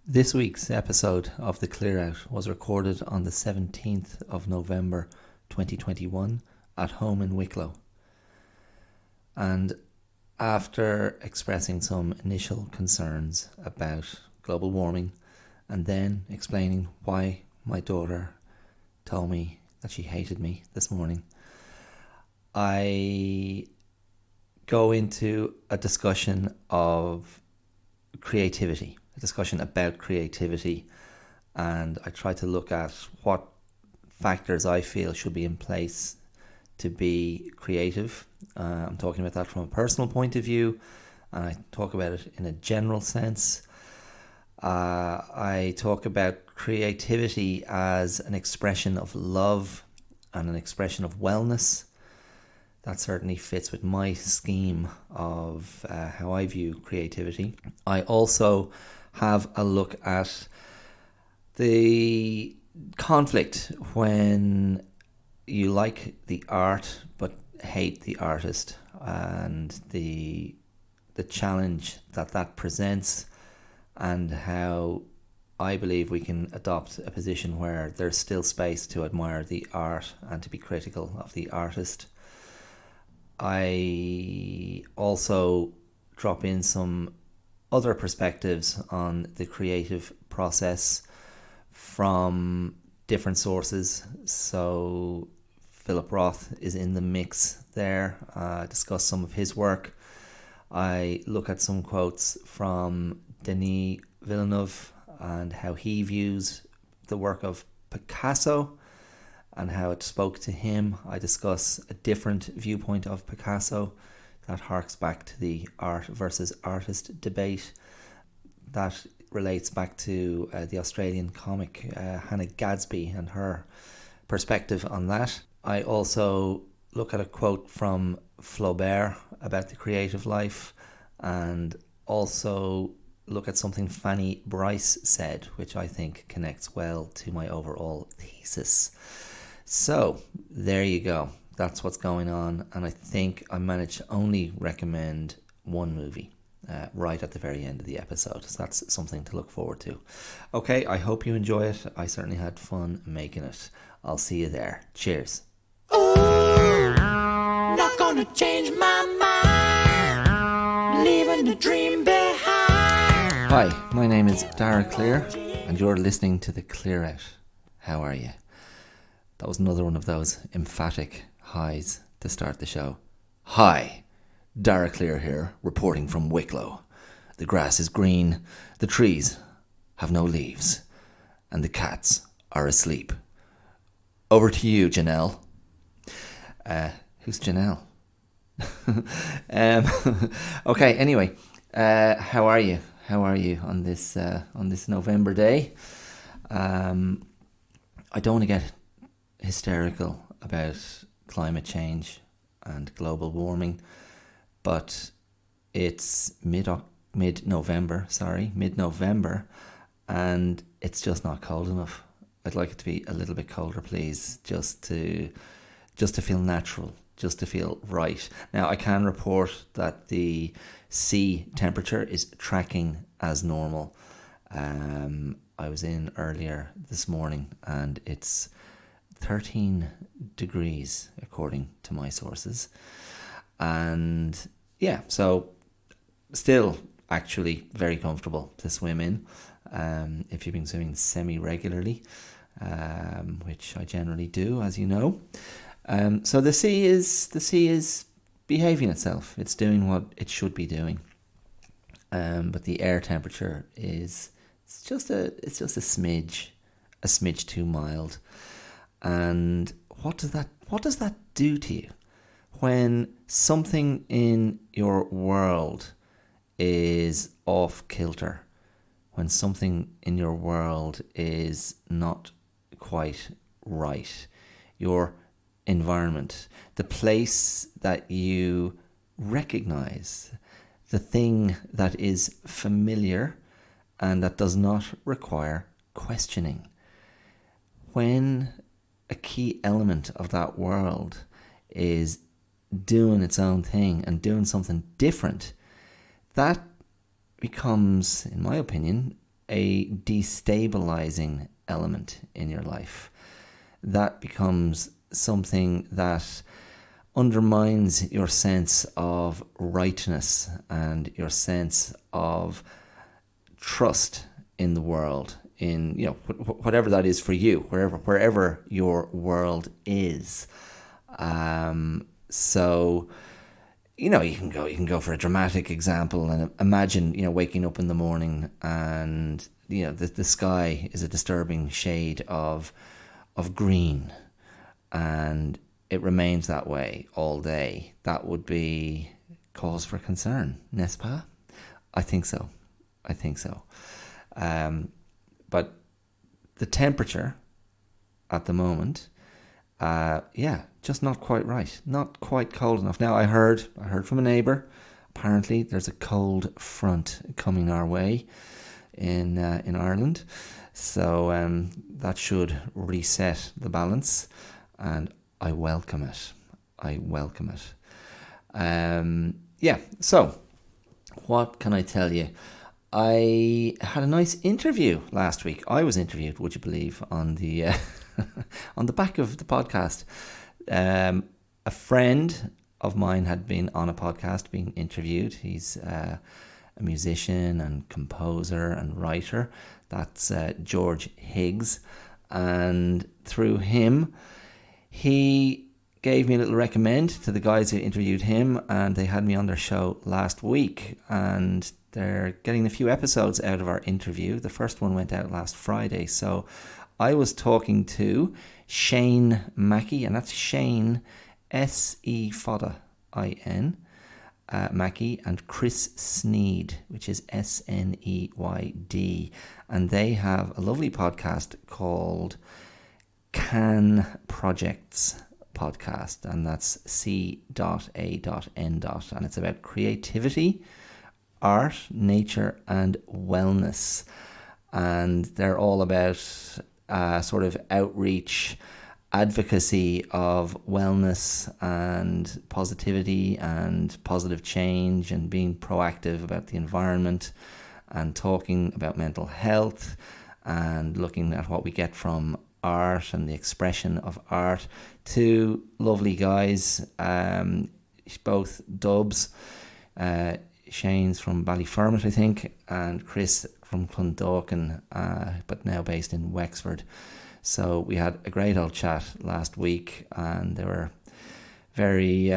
This week's episode of The Clear Out was recorded on the 17th of November 2021 at home in Wicklow. And after expressing some initial concerns about global warming and then explaining why my daughter told me that she hated me this morning, I go into a discussion of creativity. A discussion about creativity, and I try to look at what factors I feel should be in place to be creative. I'm talking about that from a personal point of view, and I talk about it in a general sense. I talk about creativity as an expression of love and an expression of wellness. That certainly fits with my scheme of how I view creativity. I also have a look at the conflict when you like the art but hate the artist, and the challenge that presents, and how I believe we can adopt a position where there's still space to admire the art and to be critical of the artist. I also drop in some other perspectives on the creative process from different sources. So Philip Roth is in the mix there. I discuss some of his work. I look at some quotes from Denis Villeneuve and how he views the work of Picasso and how it spoke to him. I discuss a different viewpoint of Picasso that harks back to the art versus artist debate. That relates back to the Australian comic Hannah Gadsby and her perspective on that. I also look at a quote from Flaubert about the creative life, and also look at something Fanny Bryce said, which I think connects well to my overall thesis. So there you go. That's what's going on, and I think I managed to only recommend one movie right at the very end of the episode, so that's something to look forward to. Okay, I hope you enjoy it. I certainly had fun making it. I'll see you there. Cheers. Ooh, not gonna change my mind, leaving the dream behind. Hi, my name is Dara Clear, and you're listening to The Clear Out. How are you? That was another one of those emphatic highs to start the show. Hi, Dara Clear here, reporting from Wicklow. The grass is green, the trees have no leaves, and the cats are asleep. Over to you, Janelle. Who's Janelle? Okay, anyway, how are you? How are you on this November day? I don't want to get hysterical about climate change and global warming, but it's mid-November, and it's just not cold enough. I'd like it to be a little bit colder, please, just to feel natural, just to feel right. Now, I can report that the sea temperature is tracking as normal. I was in earlier this morning, and it's 13 degrees according to my sources, and yeah, so still actually very comfortable to swim in if you've been swimming semi-regularly, which I generally do, as you know. So the sea is behaving itself. It's doing what it should be doing, but the air temperature is just a smidge too mild. And what does that do to you when something in your world is off kilter, when something in your world is not quite right? Your environment, the place that you recognize, the thing that is familiar and that does not require questioning. When a key element of that world is doing its own thing and doing something different, that becomes, in my opinion, a destabilizing element in your life. That becomes something that undermines your sense of rightness and your sense of trust in the world, in whatever that is for you, wherever your world is. So you can go for a dramatic example and imagine waking up in the morning and the sky is a disturbing shade of green, and it remains that way all day. That would be cause for concern, n'est-ce pas? I think so. But the temperature at the moment, just not quite right. Not quite cold enough. Now I heard from a neighbour. Apparently, there's a cold front coming our way in Ireland, so that should reset the balance, and I welcome it. So what can I tell you? I had a nice interview last week. I was interviewed, would you believe, on the on the back of the podcast. A friend of mine had been on a podcast being interviewed. He's a musician and composer and writer. That's George Higgs. And through him, he gave me a little recommend to the guys who interviewed him, and they had me on their show last week. And they're getting a few episodes out of our interview. The first one went out last Friday. So I was talking to Shane Mackey, and that's Shane, S-E-Fodder-I-N, Mackey, and Chris Sneed, which is S-N-E-Y-D. And they have a lovely podcast called Can Projects Podcast, and that's C.A.N. And it's about creativity, art, nature, and wellness. And they're all about sort of outreach, advocacy of wellness and positivity and positive change and being proactive about the environment and talking about mental health and looking at what we get from art and the expression of art. Two lovely guys, both dubs. Shane's from Ballyfermot, I think, and Chris from Clondalkin, but now based in Wexford. So we had a great old chat last week, and they were very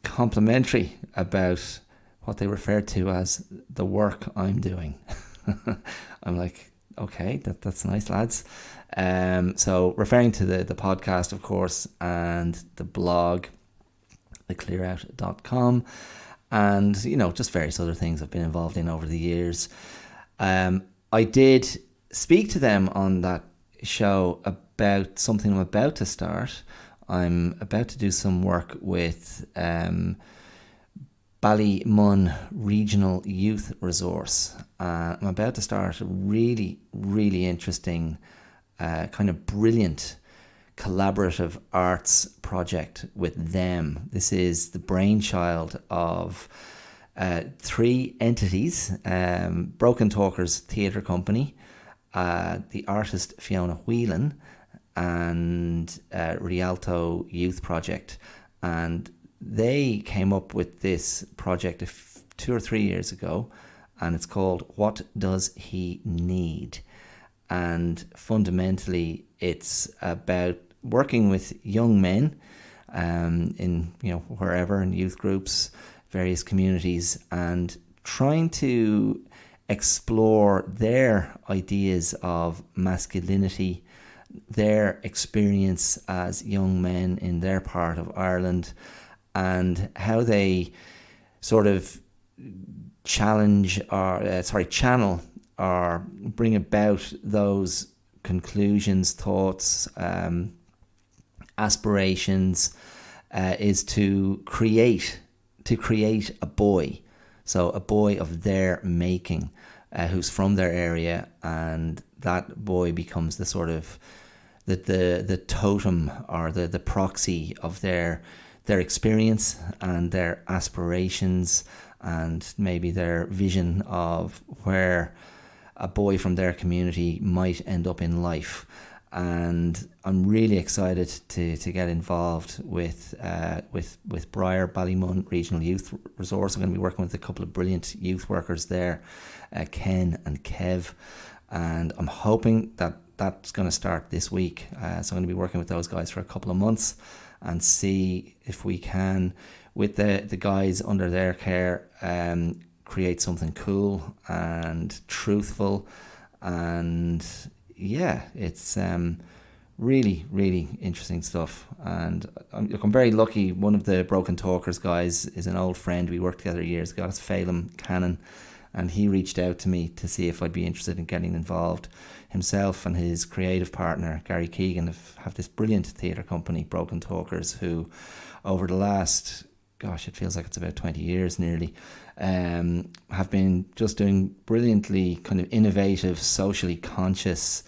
complimentary about what they referred to as the work I'm doing. I'm like, okay, that's nice, lads. So referring to the podcast, of course, and the blog, theclearout.com, and just various other things I've been involved in over the years. I did speak to them on that show about something I'm about to start. I'm about to do some work with Ballymun Regional Youth Resource. I'm about to start a really, really interesting, kind of brilliant collaborative arts project with them. This is the brainchild of three entities: Broken Talkers Theatre Company, the artist Fiona Whelan, and Rialto Youth Project. And they came up with this project 2 or 3 years ago, and it's called What Does He Need? And fundamentally, it's about working with young men in wherever, in youth groups, various communities, and trying to explore their ideas of masculinity, their experience as young men in their part of Ireland, and how they sort of channel or bring about those conclusions, thoughts, aspirations, is to create a boy. So a boy of their making, who's from their area, and that boy becomes the sort of the totem or the proxy of their experience and their aspirations and maybe their vision of where a boy from their community might end up in life. And I'm really excited to get involved with Briar Ballymun Regional Youth Resource. I'm going to be working with a couple of brilliant youth workers there, Ken and Kev, and I'm hoping that that's going to start this week. So I'm going to be working with those guys for a couple of months and see if we can, with the guys under their care, create something cool and truthful. And yeah, it's really, really interesting stuff. And I'm very lucky. One of the Broken Talkers guys is an old friend. We worked together years ago. It's Phelim Cannon. And he reached out to me to see if I'd be interested in getting involved. Himself and his creative partner, Gary Keegan, have this brilliant theatre company, Broken Talkers, who over the last, gosh, it feels like it's about 20 years nearly, have been just doing brilliantly kind of innovative, socially conscious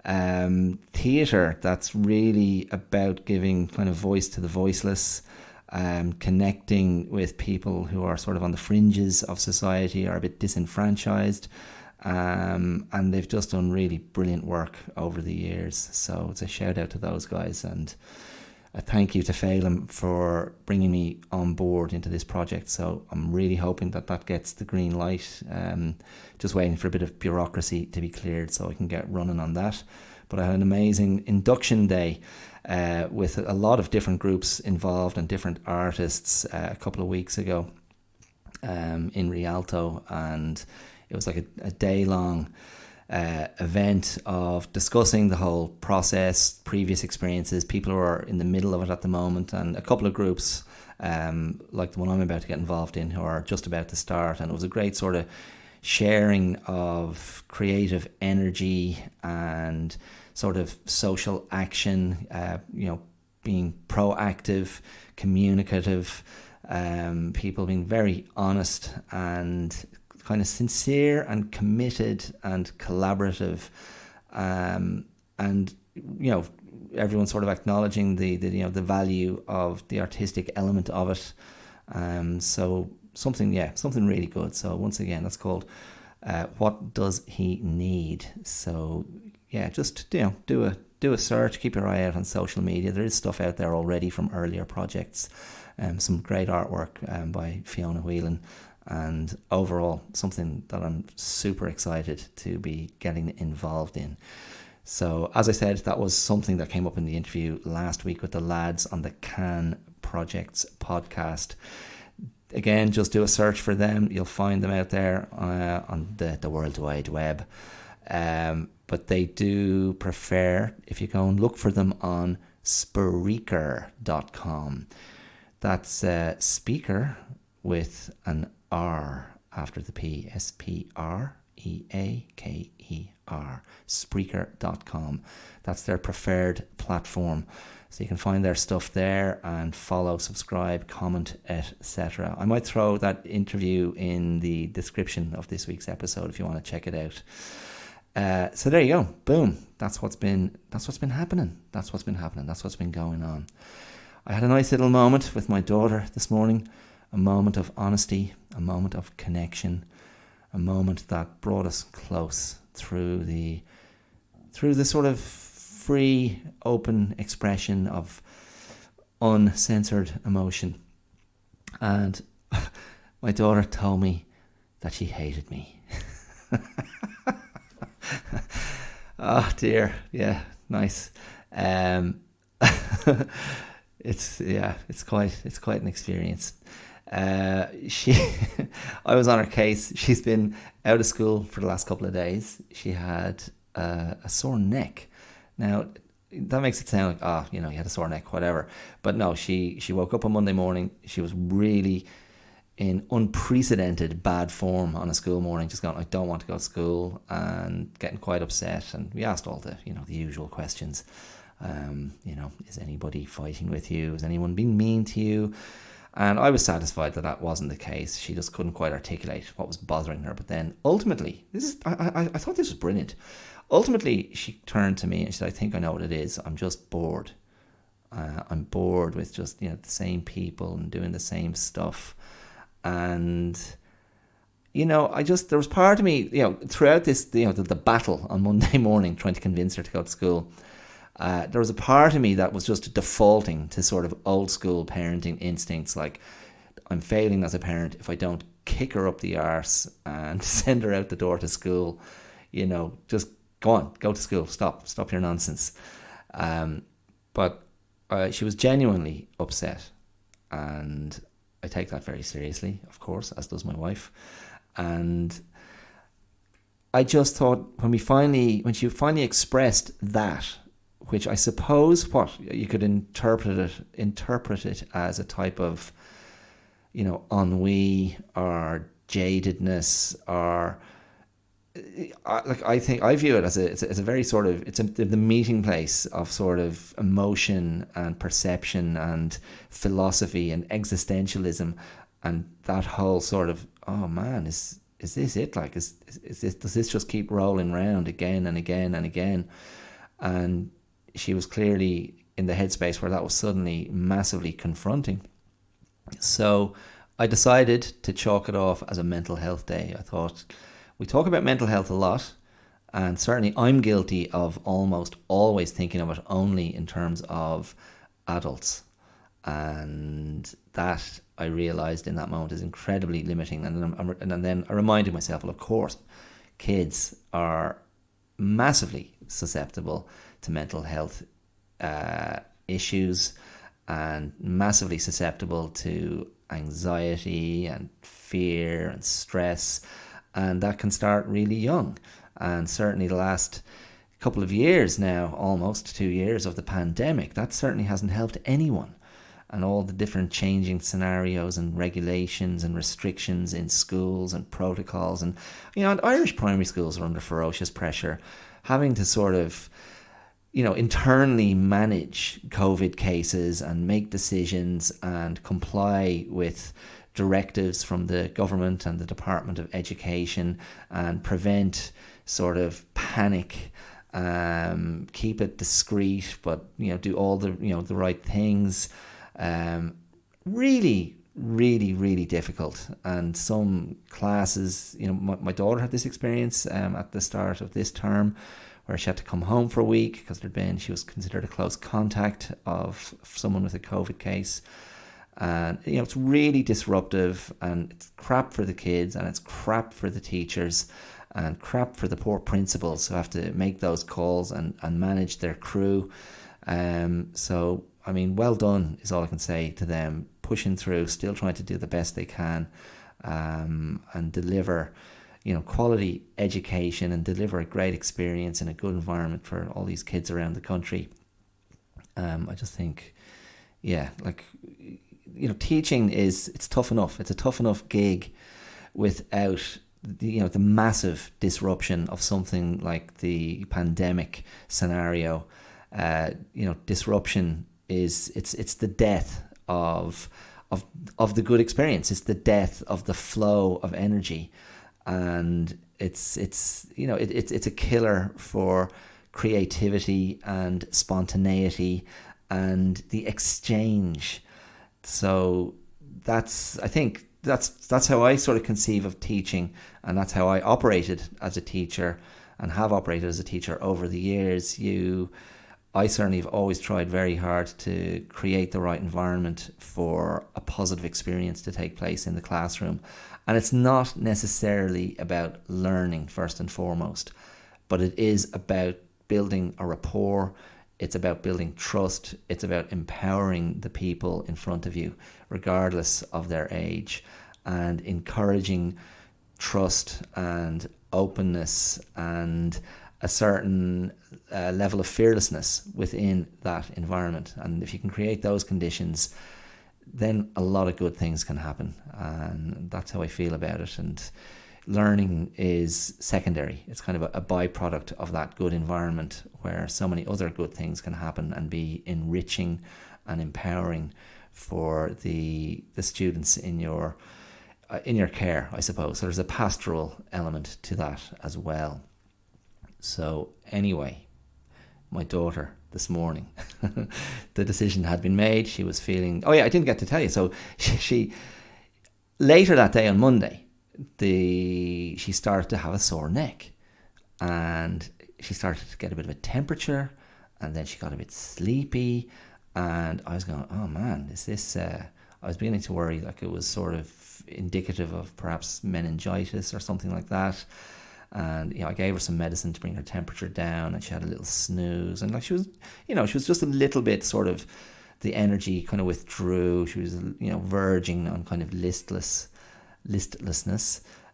theatre that's really about giving kind of voice to the voiceless, connecting with people who are sort of on the fringes of society or a bit disenfranchised. And they've just done really brilliant work over the years. So it's a shout out to those guys, and a thank you to Phelim for bringing me on board into this project. So I'm really hoping that gets the green light. Just waiting for a bit of bureaucracy to be cleared so I can get running on that. But I had an amazing induction day with a lot of different groups involved and different artists a couple of weeks ago in Rialto, and it was like a day-long event of discussing the whole process, previous experiences, people who are in the middle of it at the moment, and a couple of groups like the one I'm about to get involved in who are just about to start. And it was a great sort of sharing of creative energy and sort of social action, being proactive, communicative, people being very honest and kind of sincere and committed and collaborative, and everyone sort of acknowledging the value of the artistic element of it. So something really good. So once again, that's called What Does He Need? So yeah, just do a search, keep your eye out on social media. There is stuff out there already from earlier projects, some great artwork by Fiona Whelan. And overall, something that I'm super excited to be getting involved in. So, as I said, that was something that came up in the interview last week with the lads on the Can Projects podcast. Again, just do a search for them. You'll find them out there on the World Wide Web. But they do prefer if you go and look for them on Spreaker.com. That's speaker with an R after the P, Spreaker, Spreaker.com. That's their preferred platform. So you can find their stuff there and follow, subscribe, comment, etc. I might throw that interview in the description of this week's episode if you want to check it out. So there you go. Boom. That's what's been happening. That's what's been going on. I had a nice little moment with my daughter this morning. A moment of honesty, a moment of connection, a moment that brought us close through the sort of free, open expression of uncensored emotion. And my daughter told me that she hated me. Oh dear, yeah, nice. It's quite an experience. I was on her case. She's been out of school for the last couple of days. She had a sore neck. Now that makes it sound like, you had a sore neck, whatever. But no, she woke up on Monday morning. She was really in unprecedented bad form on a school morning, just going, I don't want to go to school, and getting quite upset. And we asked all the the usual questions. Is anybody fighting with you? Is anyone being mean to you? And I was satisfied that wasn't the case. She just couldn't quite articulate what was bothering her. But then ultimately, I thought this was brilliant. Ultimately, she turned to me and she said, I think I know what it is. I'm just bored. I'm bored with just, the same people and doing the same stuff. And there was part of me, throughout this, the battle on Monday morning trying to convince her to go to school. There was a part of me that was just defaulting to sort of old school parenting instincts, like I'm failing as a parent if I don't kick her up the arse and send her out the door to school. Just go on, go to school, stop your nonsense. But she was genuinely upset, and I take that very seriously, of course, as does my wife. And I just thought when she finally expressed that, which I suppose what you could interpret it as a type of, ennui or jadedness, or I view it as a very sort of, it's the meeting place of sort of emotion and perception and philosophy and existentialism, and that whole sort of, oh man, is this it? Like, does this just keep rolling round again and again and again? And she was clearly in the headspace where that was suddenly massively confronting. So I decided to chalk it off as a mental health day. I thought, we talk about mental health a lot, and certainly I'm guilty of almost always thinking of it only in terms of adults. And that, I realised in that moment, is incredibly limiting. And then I reminded myself, well, of course, kids are massively susceptible to mental health issues, and massively susceptible to anxiety and fear and stress, and that can start really young. And certainly the last couple of years now, almost 2 years of the pandemic, that certainly hasn't helped anyone. And all the different changing scenarios and regulations and restrictions in schools and protocols, and and Irish primary schools are under ferocious pressure, having to sort of internally manage COVID cases and make decisions and comply with directives from the government and the Department of Education, and prevent sort of panic, keep it discreet, but do all the the right things. Really, really, really difficult. And some classes, my daughter had this experience at the start of this term, where she had to come home for a week because she was considered a close contact of someone with a COVID case. And it's really disruptive, and it's crap for the kids, and it's crap for the teachers, and crap for the poor principals who have to make those calls and manage their crew. So I mean, well done is all I can say to them, pushing through, still trying to do the best they can, and deliver quality education, and deliver a great experience in a good environment for all these kids around the country. I just think, teaching it's tough enough. It's a tough enough gig without the massive disruption of something like the pandemic scenario. Disruption it's the death of the good experience. It's the death of the flow of energy. And it's a killer for creativity and spontaneity and the exchange. So I think that's how I sort of conceive of teaching, and that's how I operated as a teacher and have operated as a teacher over the years. I certainly have always tried very hard to create the right environment for a positive experience to take place in the classroom. And it's not necessarily about learning first and foremost, but it is about building a rapport. It's about building trust. It's about empowering the people in front of you, regardless of their age, and encouraging trust and openness and a certain level of fearlessness within that environment. And if you can create those conditions, then a lot of good things can happen. And that's how I feel about it. And learning is secondary. It's kind of a byproduct of that good environment, where so many other good things can happen and be enriching and empowering for the students in your care, I suppose. So there's a pastoral element to that as well. So anyway, my daughter this morning, the decision had been made. She was feeling, I didn't get to tell you. So she later that day on Monday, she started to have a sore neck, and she started to get a bit of a temperature, and then she got a bit sleepy, and I was going, oh man, is this I was beginning to worry like it was sort of indicative of perhaps meningitis or something like that. And I gave her some medicine to bring her temperature down, and she had a little snooze, and like she was just a little bit sort of, the energy kind of withdrew. She was verging on kind of listlessness.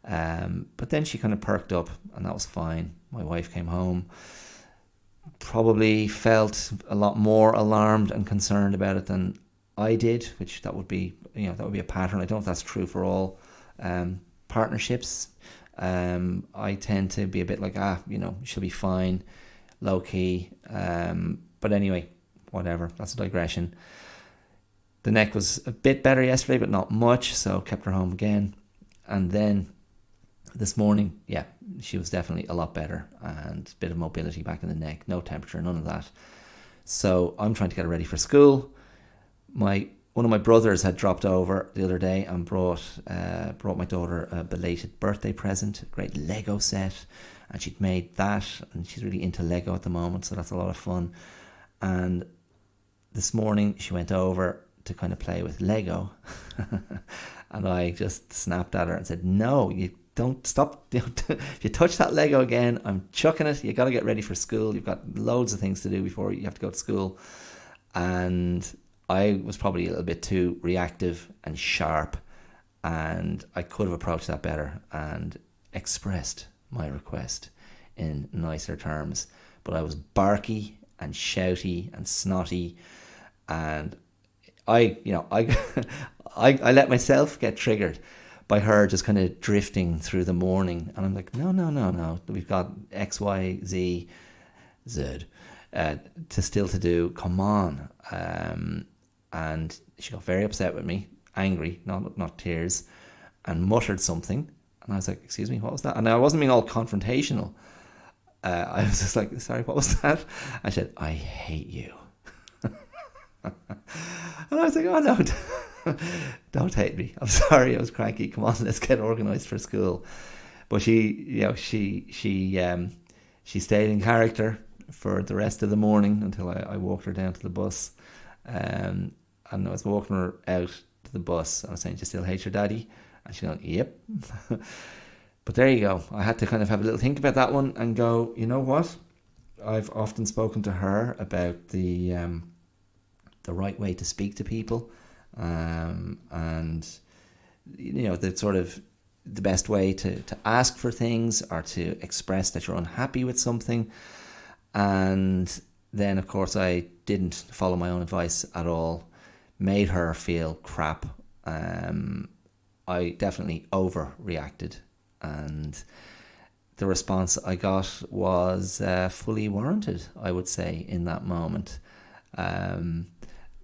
But then she kind of perked up, and that was fine. My wife came home, probably felt a lot more alarmed and concerned about it than I did, which that would be a pattern. I don't know if that's true for all partnerships. I tend to be a bit like, she'll be fine, low key. But anyway, whatever. That's a digression. The neck was a bit better yesterday, but not much, so kept her home again. And then this morning, yeah, she was definitely a lot better, and a bit of mobility back in the neck, no temperature, none of that. So I'm trying to get her ready for school. One of my brothers had dropped over the other day and brought my daughter a belated birthday present, a great Lego set, and she'd made that, and she's really into Lego at the moment, so that's a lot of fun. And this morning she went over to kind of play with Lego, and I just snapped at her and said, no, you don't stop. If you touch that Lego again, I'm chucking it. You got to get ready for school. You've got loads of things to do before you have to go to school. And I was probably a little bit too reactive and sharp, and I could have approached that better and expressed my request in nicer terms. But I was barky and shouty and snotty, and I I let myself get triggered by her just kind of drifting through the morning, and I'm like, no, we've got X, Y, Z to do. Come on. And she got very upset with me, angry, not tears, and muttered something. And I was like, excuse me, what was that? And I wasn't being all confrontational. I was just like, sorry, what was that? I said, I hate you. And I was like, oh no, don't hate me. I'm sorry, I was cranky. Come on, let's get organised for school. But she stayed in character for the rest of the morning until I walked her down to the bus. And I was walking her out to the bus. I was saying, do you still hate your daddy? And she went, yep. But there you go. I had to kind of have a little think about that one and go, you know what? I've often spoken to her about the right way to speak to people, and the sort of the best way to ask for things or to express that you're unhappy with something. And then, of course, I didn't follow my own advice at all, made her feel crap. I definitely overreacted, and the response I got was fully warranted, I would say, in that moment.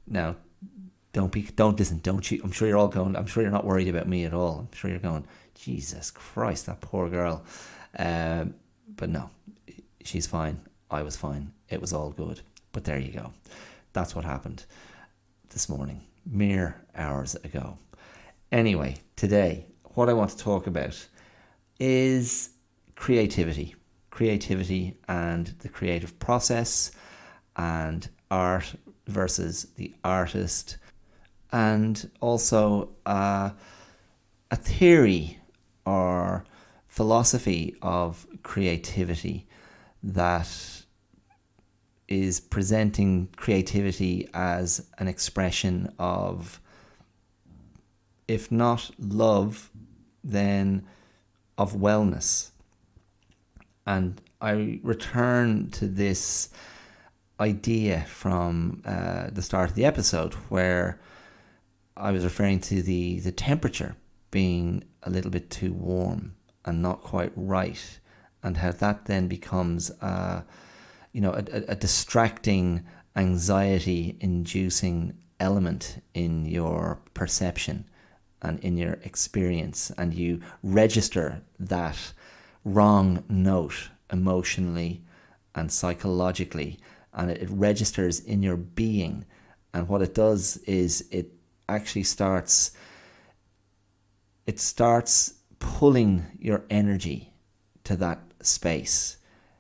Now, don't you? I'm sure you're all going, I'm sure you're not worried about me at all. I'm sure you're going, Jesus Christ, that poor girl. But no, she's fine. I was fine. It was all good. But there you go. That's what happened this morning, mere hours ago. Anyway, today, what I want to talk about is creativity. Creativity and the creative process, and art versus the artist, and also a theory or philosophy of creativity that is presenting creativity as an expression of, if not love, then of wellness. And I return to this idea from the start of the episode, where I was referring to the temperature being a little bit too warm and not quite right, and how that then becomes a distracting, anxiety-inducing element in your perception and in your experience, and you register that wrong note emotionally and psychologically, and it registers in your being. And what it does is it actually starts pulling your energy to that space,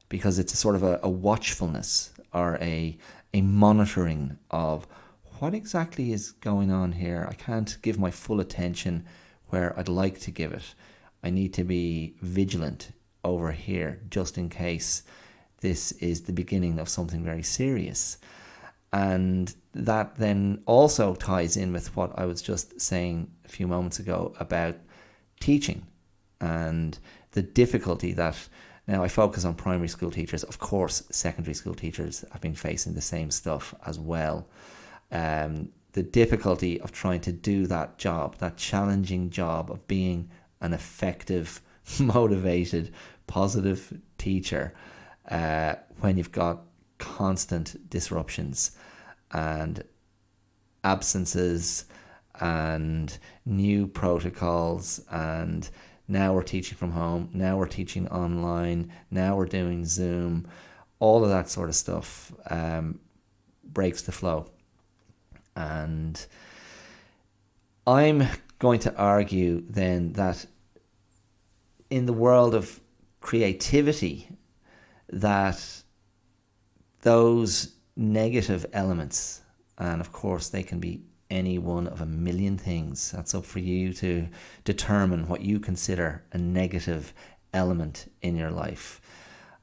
because it's a sort of a watchfulness or a monitoring of what exactly is going on here. I can't give my full attention where I'd like to give it. I need to be vigilant over here just in case this is the beginning of something very serious. And that then also ties in with what I was just saying a few moments ago about teaching and the difficulty that, now I focus on primary school teachers. Of course, secondary school teachers have been facing the same stuff as well. The difficulty of trying to do that job, that challenging job of being an effective, motivated, positive teacher when you've got constant disruptions and absences and new protocols, and now we're teaching from home, now we're teaching online, now we're doing Zoom. All of that sort of stuff breaks the flow. And I'm going to argue then that in the world of creativity, that those negative elements, and of course they can be any one of a million things, that's up for you to determine what you consider a negative element in your life.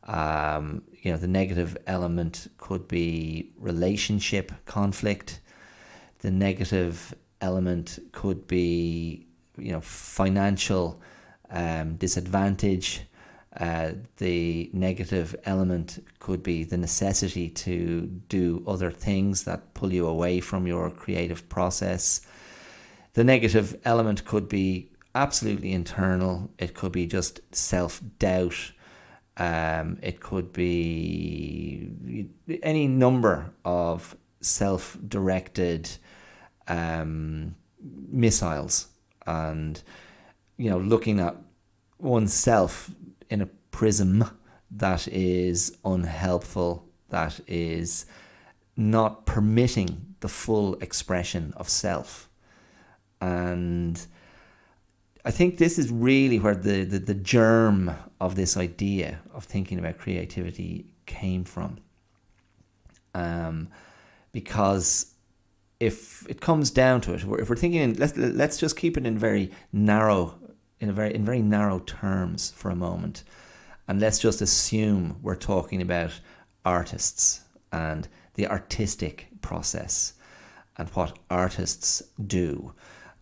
The negative element could be relationship conflict. The negative element could be, financial disadvantage. The negative element could be the necessity to do other things that pull you away from your creative process. The negative element could be absolutely internal. It could be just self-doubt. It could be any number of self-directed missiles, and looking at oneself in a prism that is unhelpful, that is not permitting the full expression of self. And I think this is really where the germ of this idea of thinking about creativity came from. Because if it comes down to it, if we're thinking, let's just keep it in very narrow terms for a moment, and let's just assume we're talking about artists and the artistic process and what artists do.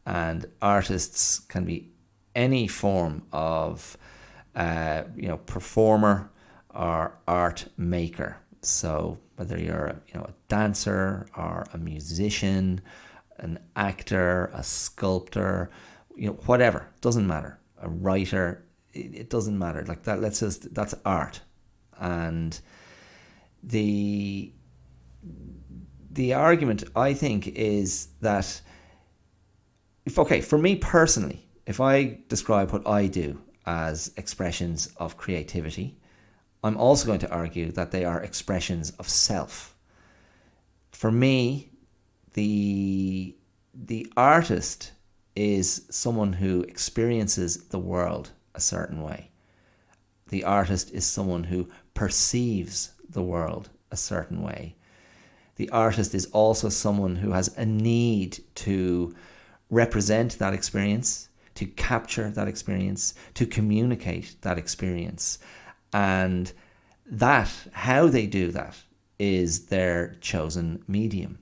And artists can be any form of performer or art maker. So whether you're a dancer or a musician, an actor, a sculptor, whatever, doesn't matter. A writer, it doesn't matter. Like that, that's art. And the argument, I think, is that for me personally, if I describe what I do as expressions of creativity, I'm also going to argue that they are expressions of self. For me, the artist is someone who experiences the world a certain way. The artist is someone who perceives the world a certain way. The artist is also someone who has a need to represent that experience, to capture that experience, to communicate that experience. And that, how they do that, is their chosen medium.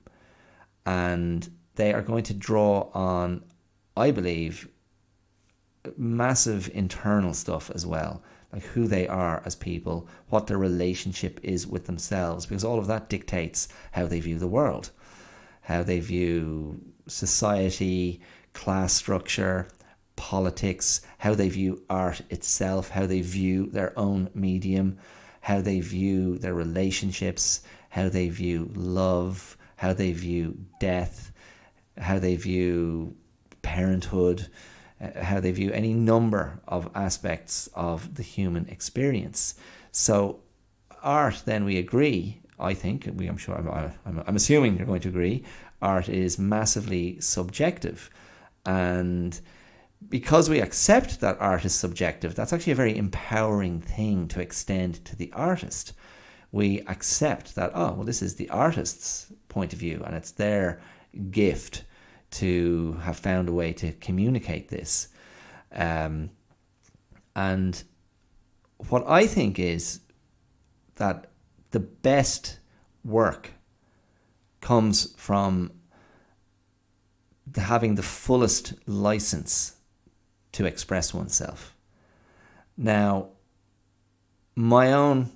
And they are going to draw on, I believe, massive internal stuff as well, like who they are as people, what their relationship is with themselves, because all of that dictates how they view the world, how they view society, class structure, politics, how they view art itself, how they view their own medium, how they view their relationships, how they view love, how they view death, how they view parenthood, how they view any number of aspects of the human experience. So art, then, we agree, I think, I'm assuming you're going to agree, art is massively subjective. And because we accept that art is subjective, that's actually a very empowering thing to extend to the artist. We accept that, oh, well, this is the artist's point of view, and it's their gift to have found a way to communicate this. And what I think is that the best work comes from having the fullest license to express oneself. Now, my own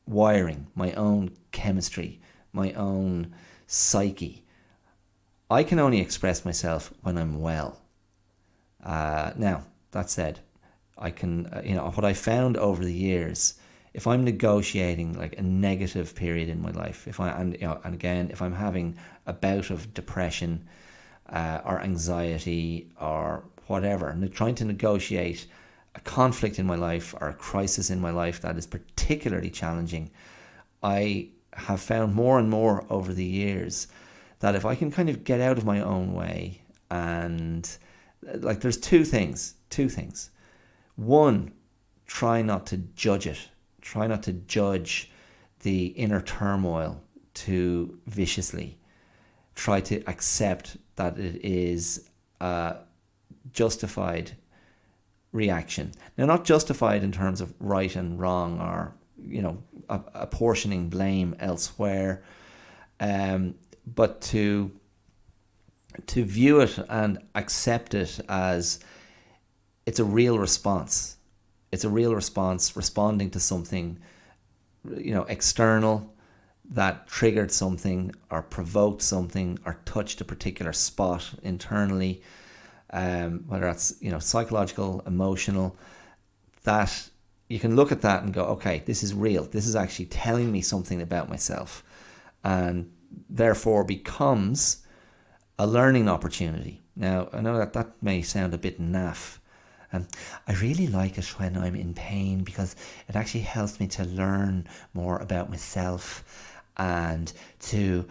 wiring, my own chemistry, my own psyche, I can only express myself when I'm well. Now, that said, I can, what I found over the years, if I'm negotiating like a negative period in my life, if I'm having a bout of depression or anxiety or whatever, and trying to negotiate a conflict in my life or a crisis in my life that is particularly challenging, I have found more and more over the years that if I can kind of get out of my own way, and like there's two things. One, try not to judge it. Try not to judge the inner turmoil too viciously. Try to accept that it is a justified reaction. Now, not justified in terms of right and wrong or, apportioning blame elsewhere, but to view it and accept it as it's a real response. It's a real response responding to something, external that triggered something or provoked something or touched a particular spot internally, whether that's, psychological, emotional, that you can look at that and go, okay, this is real. This is actually telling me something about myself, and therefore becomes a learning opportunity. Now, I know that may sound a bit naff. I really like it when I'm in pain because it actually helps me to learn more about myself and to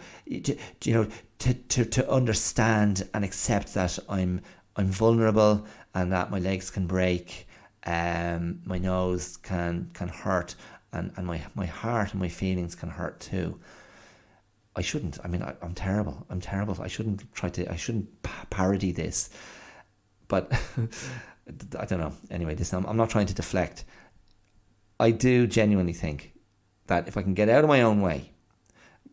understand and accept that I'm vulnerable and that my legs can break, my nose can hurt, and my heart and my feelings can hurt too. I shouldn't. I mean, I'm terrible. I shouldn't parody this, but. I don't know. Anyway, I'm not trying to deflect. I do genuinely think that if I can get out of my own way,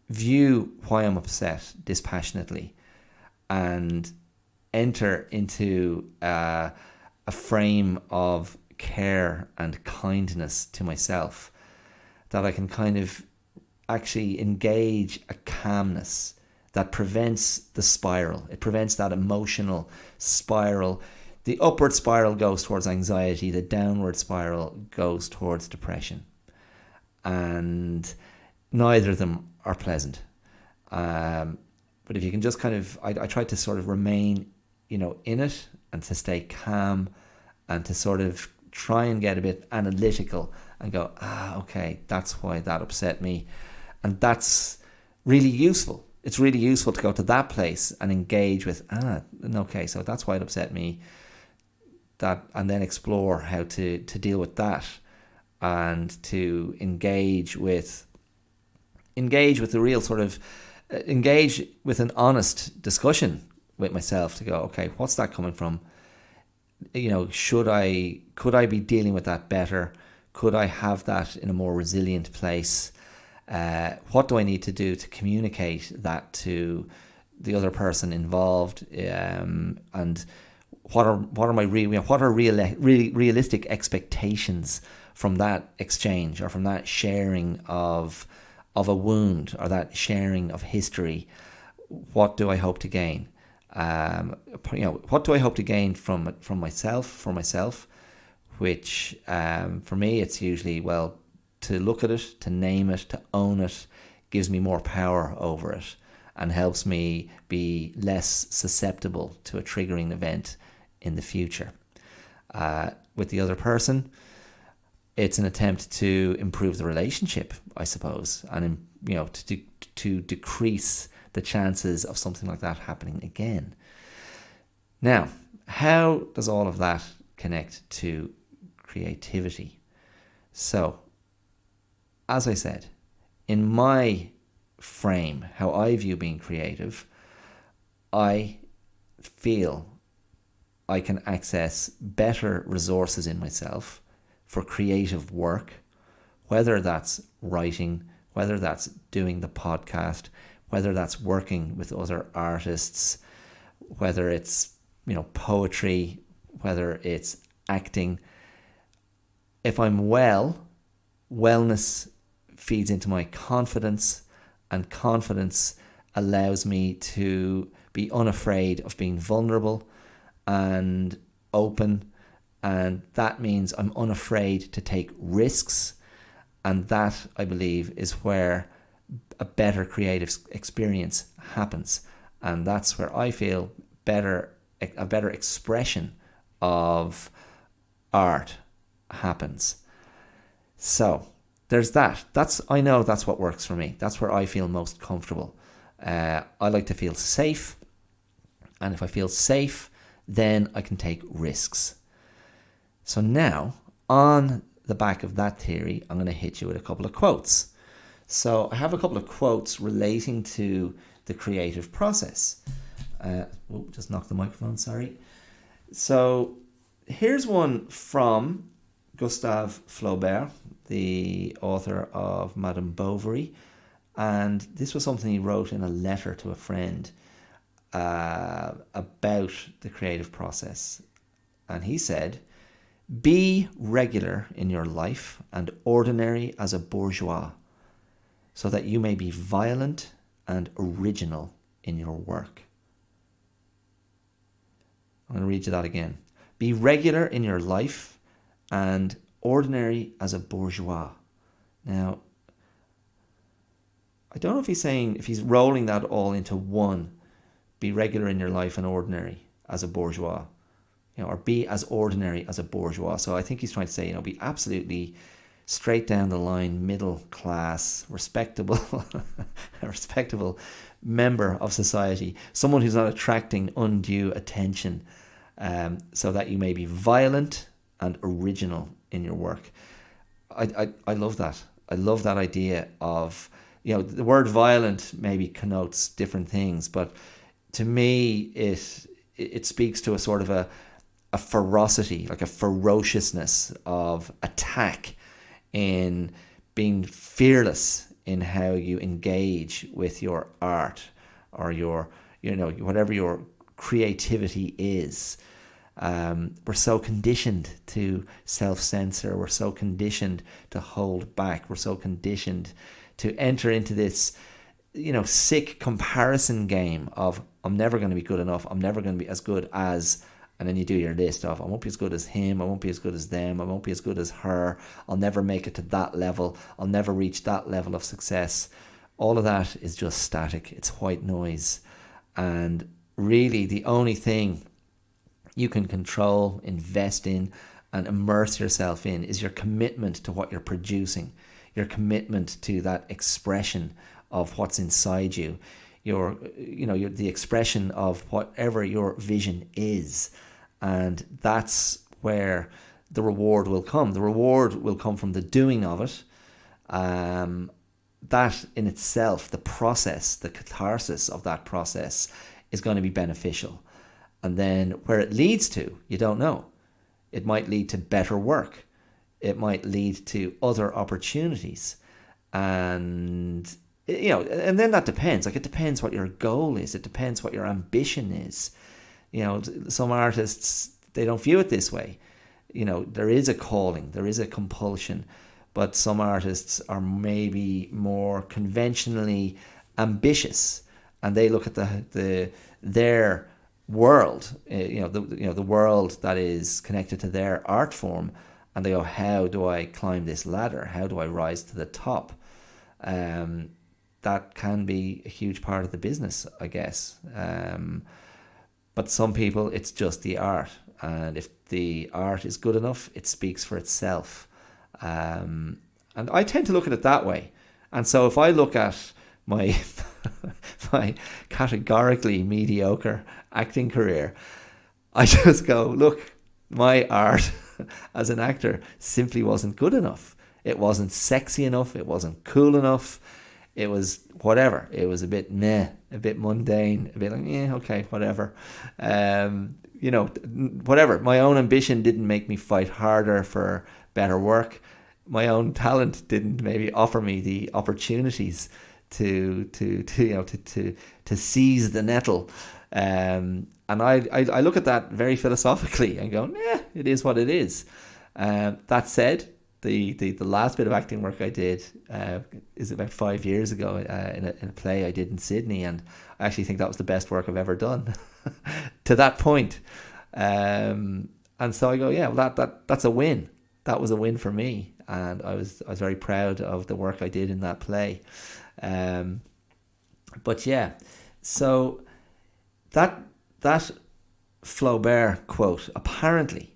view why I'm upset dispassionately, and enter into a frame of care and kindness to myself, that I can kind of actually engage a calmness that prevents the spiral. It prevents that emotional spiral. The upward spiral goes towards anxiety. The downward spiral goes towards depression. And neither of them are pleasant. But if you can just kind of, I try to sort of remain, in it, and to stay calm, and to sort of try and get a bit analytical and go, okay, that's why that upset me. And that's really useful. It's really useful to go to that place and engage with, okay, so that's why it upset me. That, and then explore how to deal with that, and to engage with the real sort of, engage with an honest discussion with myself to go, okay, what's that coming from? Could I be dealing with that better? Could I have that in a more resilient place? What do I need to do to communicate that to the other person involved? And what are realistic expectations from that exchange, or from that sharing of a wound, or that sharing of history? What do I hope to gain? What do I hope to gain from myself? Which for me, it's usually, to look at it, to name it, to own it, gives me more power over it, and helps me be less susceptible to a triggering event in the future. With the other person, it's an attempt to improve the relationship, I suppose, and to decrease the chances of something like that happening again. Now, how does all of that connect to creativity? So, as I said, in my frame, how I view being creative, I feel I can access better resources in myself for creative work, whether that's writing, whether that's doing the podcast, whether that's working with other artists, whether it's, poetry, whether it's acting. If I'm well, wellness feeds into my confidence, and confidence allows me to be unafraid of being vulnerable and open, and that means I'm unafraid to take risks, and that, I believe, is where a better creative experience happens, and that's where I feel a better expression of art happens. So there's that. I know that's what works for me. That's where I feel most comfortable. I like to feel safe, and if I feel safe, then I can take risks. So now, on the back of that theory, I'm going to hit you with a couple of quotes. So I have a couple of quotes relating to the creative process. Just knocked the microphone, sorry. So here's one from Gustave Flaubert, the author of Madame Bovary. And this was something he wrote in a letter to a friend about the creative process. And he said, "Be regular in your life and ordinary as a bourgeois, so that you may be violent and original in your work." I'm going to read you that again. Be regular in your life and ordinary as a bourgeois. Now, I don't know if he's rolling that all into one. Be regular in your life and ordinary as a bourgeois. Or be as ordinary as a bourgeois. So I think he's trying to say, be absolutely straight down the line, middle class, respectable, a respectable member of society, someone who's not attracting undue attention, so that you may be violent and original in your work. I love that. I love that idea of, the word violent maybe connotes different things, but to me it speaks to a sort of a ferocity, like a ferociousness of attack, in being fearless in how you engage with your art or your, whatever your creativity is. We're so conditioned to self-censor. We're so conditioned to hold back. We're so conditioned to enter into this, sick comparison game of, I'm never going to be good enough. I'm never going to be as good as... And then you do your list of, I won't be as good as him, I won't be as good as them, I won't be as good as her, I'll never make it to that level, I'll never reach that level of success. All of that is just static. It's white noise. And really the only thing you can control, invest in, and immerse yourself in is your commitment to what you're producing, your commitment to that expression of what's inside you, the expression of whatever your vision is. And that's where the reward will come. The reward will come from the doing of it. That in itself, the process, the catharsis of that process is going to be beneficial. And then where it leads to, you don't know. It might lead to better work. It might lead to other opportunities. And, and then that depends. Like, it depends what your goal is. It depends what your ambition is. Some artists, they don't view it this way. There is a calling, there is a compulsion, but some artists are maybe more conventionally ambitious, and they look at their world, the world that is connected to their art form, and they go, how do I climb this ladder? How do I rise to the top? That can be a huge part of the business, I guess. But some people, it's just the art. And if the art is good enough, it speaks for itself. And I tend to look at it that way. And so if I look at my my categorically mediocre acting career, I just go, look, my art as an actor simply wasn't good enough. It wasn't sexy enough. It wasn't cool enough. It was whatever. It was a bit meh, a bit mundane, a bit like, yeah, okay, whatever. Whatever. My own ambition didn't make me fight harder for better work. My own talent didn't maybe offer me the opportunities to seize the nettle. And I look at that very philosophically and go, yeah, it is what it is. That said, the last bit of acting work I did is about 5 years ago in a play I did in Sydney, and I actually think that was the best work I've ever done to that point. And so I go, yeah, well, that's a win. That was a win for me, and I was very proud of the work I did in that play. But yeah, so that Flaubert quote, apparently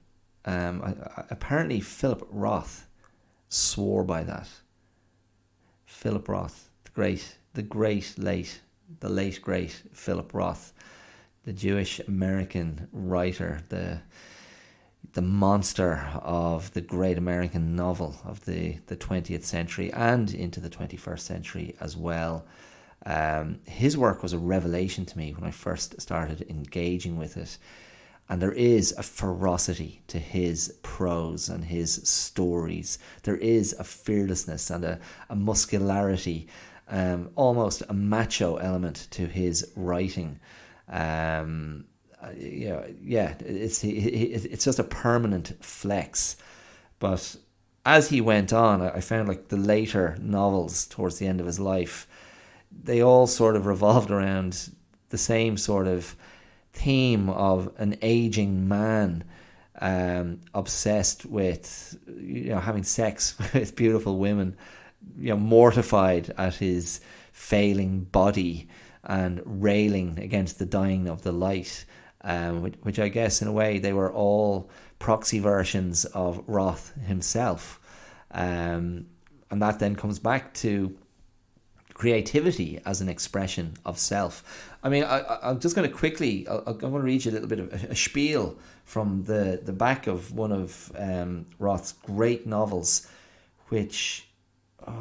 Philip Roth swore by that. Philip Roth, the late great Philip Roth, the Jewish American writer, the monster of the great American novel of the 20th century and into the 21st century as well. His work was a revelation to me when I first started engaging with it. And there is a ferocity to his prose and his stories. There is a fearlessness and a muscularity, almost a macho element to his writing. It's just a permanent flex. But as he went on, I found like the later novels towards the end of his life, they all sort of revolved around the same sort of theme of an aging man obsessed with having sex with beautiful women, mortified at his failing body and railing against the dying of the light, which I guess in a way they were all proxy versions of Roth himself, and that then comes back to creativity as an expression of self. I mean, I'm just going to quickly, I'm going to read you a little bit of a spiel from the back of one of Roth's great novels, which,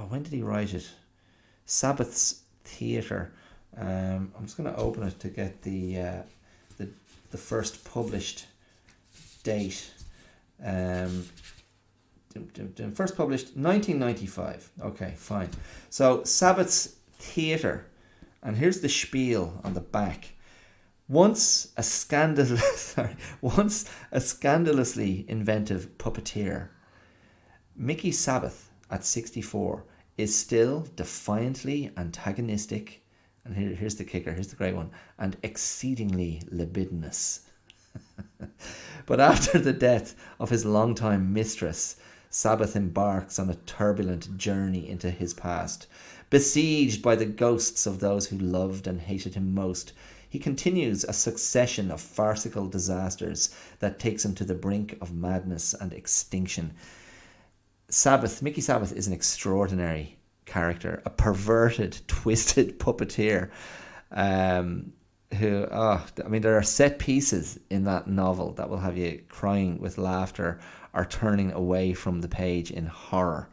when did he write it? Sabbath's Theatre. I'm just going to open it to get the first published date. First published 1995. Okay, fine. So Sabbath's Theatre, and here's the spiel on the back. Once a scandalously inventive puppeteer, Mickey Sabbath at 64 is still defiantly antagonistic, and here's the kicker, here's the great one, and exceedingly libidinous. But after the death of his longtime mistress, Sabbath embarks on a turbulent journey into his past. Besieged by the ghosts of those who loved and hated him most, he continues a succession of farcical disasters that takes him to the brink of madness and extinction. Mickey Sabbath is an extraordinary character, a perverted, twisted puppeteer who, there are set pieces in that novel that will have you crying with laughter or turning away from the page in horror.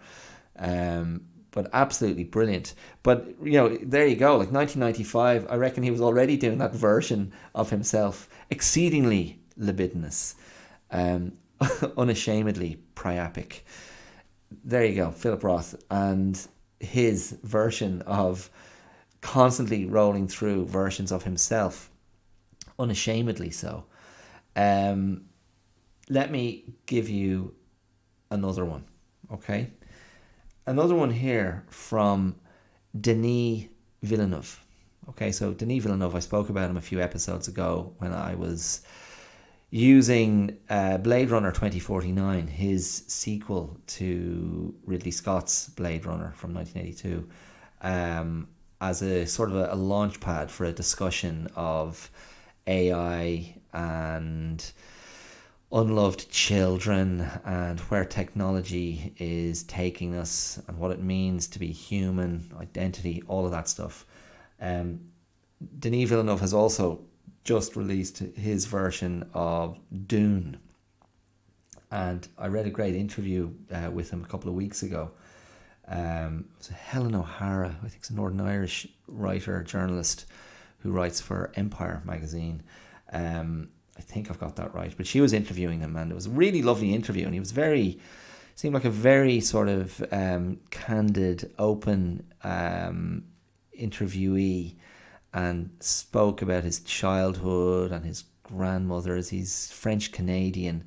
But absolutely brilliant. But, there you go, like 1995, I reckon he was already doing that version of himself, exceedingly libidinous, unashamedly priapic. There you go, Philip Roth, and his version of constantly rolling through versions of himself, unashamedly so. Let me give you another one, okay? Another one here from Denis Villeneuve. Okay, so Denis Villeneuve, I spoke about him a few episodes ago when I was using Blade Runner 2049, his sequel to Ridley Scott's Blade Runner from 1982, as a sort of a launch pad for a discussion of AI and unloved children and where technology is taking us and what it means to be human, identity, all of that stuff. Denis Villeneuve has also just released his version of Dune. And I read a great interview with him a couple of weeks ago. It was Helen O'Hara, I think it's a Northern Irish writer, journalist who writes for Empire magazine. I think I've got that right. But she was interviewing him, and it was a really lovely interview. And he was seemed like a very sort of candid, open interviewee, and spoke about his childhood and his grandmother's. He's French Canadian.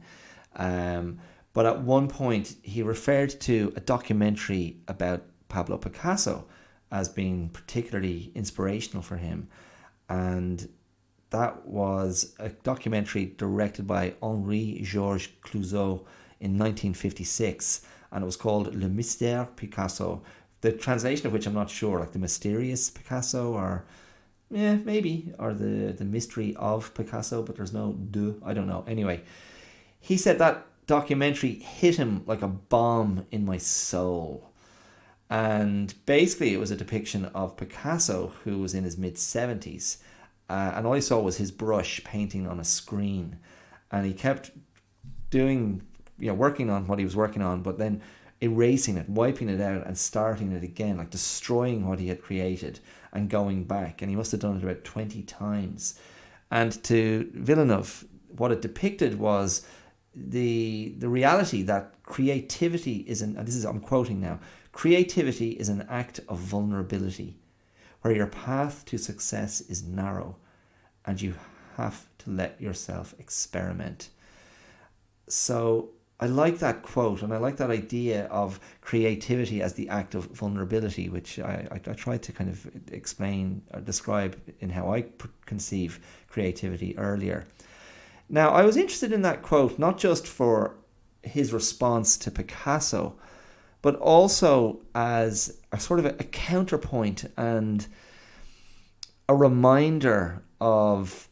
But at one point he referred to a documentary about Pablo Picasso as being particularly inspirational for him. And that was a documentary directed by Henri-Georges Clouzot in 1956. And it was called Le Mystère Picasso. The translation of which I'm not sure, like the mysterious Picasso, or maybe, or the mystery of Picasso, but there's no de, I don't know. Anyway, he said that documentary hit him like a bomb in my soul. And basically it was a depiction of Picasso, who was in his mid-70s. And all I saw was his brush painting on a screen. And he kept working on what he was working on, but then erasing it, wiping it out and starting it again, like destroying what he had created and going back. And he must have done it about 20 times. And to Villeneuve, what it depicted was the reality that creativity is and this is, I'm quoting now, creativity is an act of vulnerability where your path to success is narrow and you have to let yourself experiment. So I like that quote, and I like that idea of creativity as the act of vulnerability, which I tried to kind of explain or describe in how I conceive creativity earlier. Now, I was interested in that quote, not just for his response to Picasso, but also as a sort of a counterpoint and a reminder of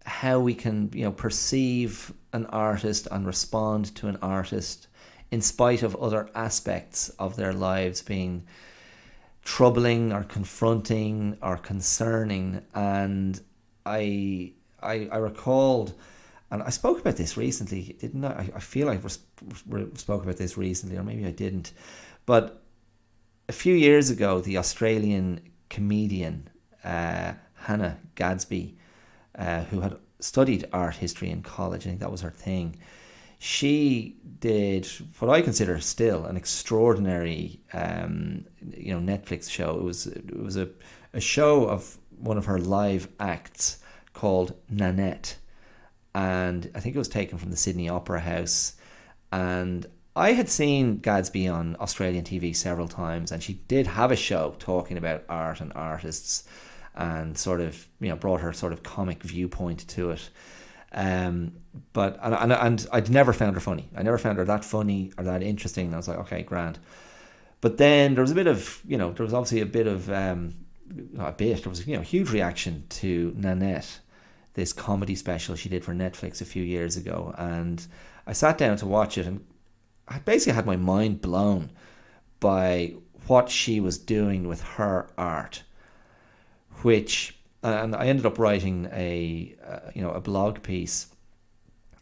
how we can, perceive an artist and respond to an artist in spite of other aspects of their lives being troubling or confronting or concerning. And I recalled, and I spoke about this recently, didn't I? I feel like we spoke about this recently, or maybe I didn't. But a few years ago, the Australian comedian Hannah Gadsby, who had studied art history in college, I think that was her thing, she did what I consider still an extraordinary Netflix show. It was a show of one of her live acts called Nanette, and I think it was taken from the Sydney Opera House. And I had seen Gadsby on Australian TV several times, and she did have a show talking about art and artists, and sort of brought her sort of comic viewpoint to it. But I'd never found her funny. I never found her that funny or that interesting. And I was like, okay, grand. But then there was a bit of there was obviously a bit of there was a huge reaction to Nanette, this comedy special she did for Netflix a few years ago, and I sat down to watch it, and I basically had my mind blown by what she was doing with her art, and I ended up writing a blog piece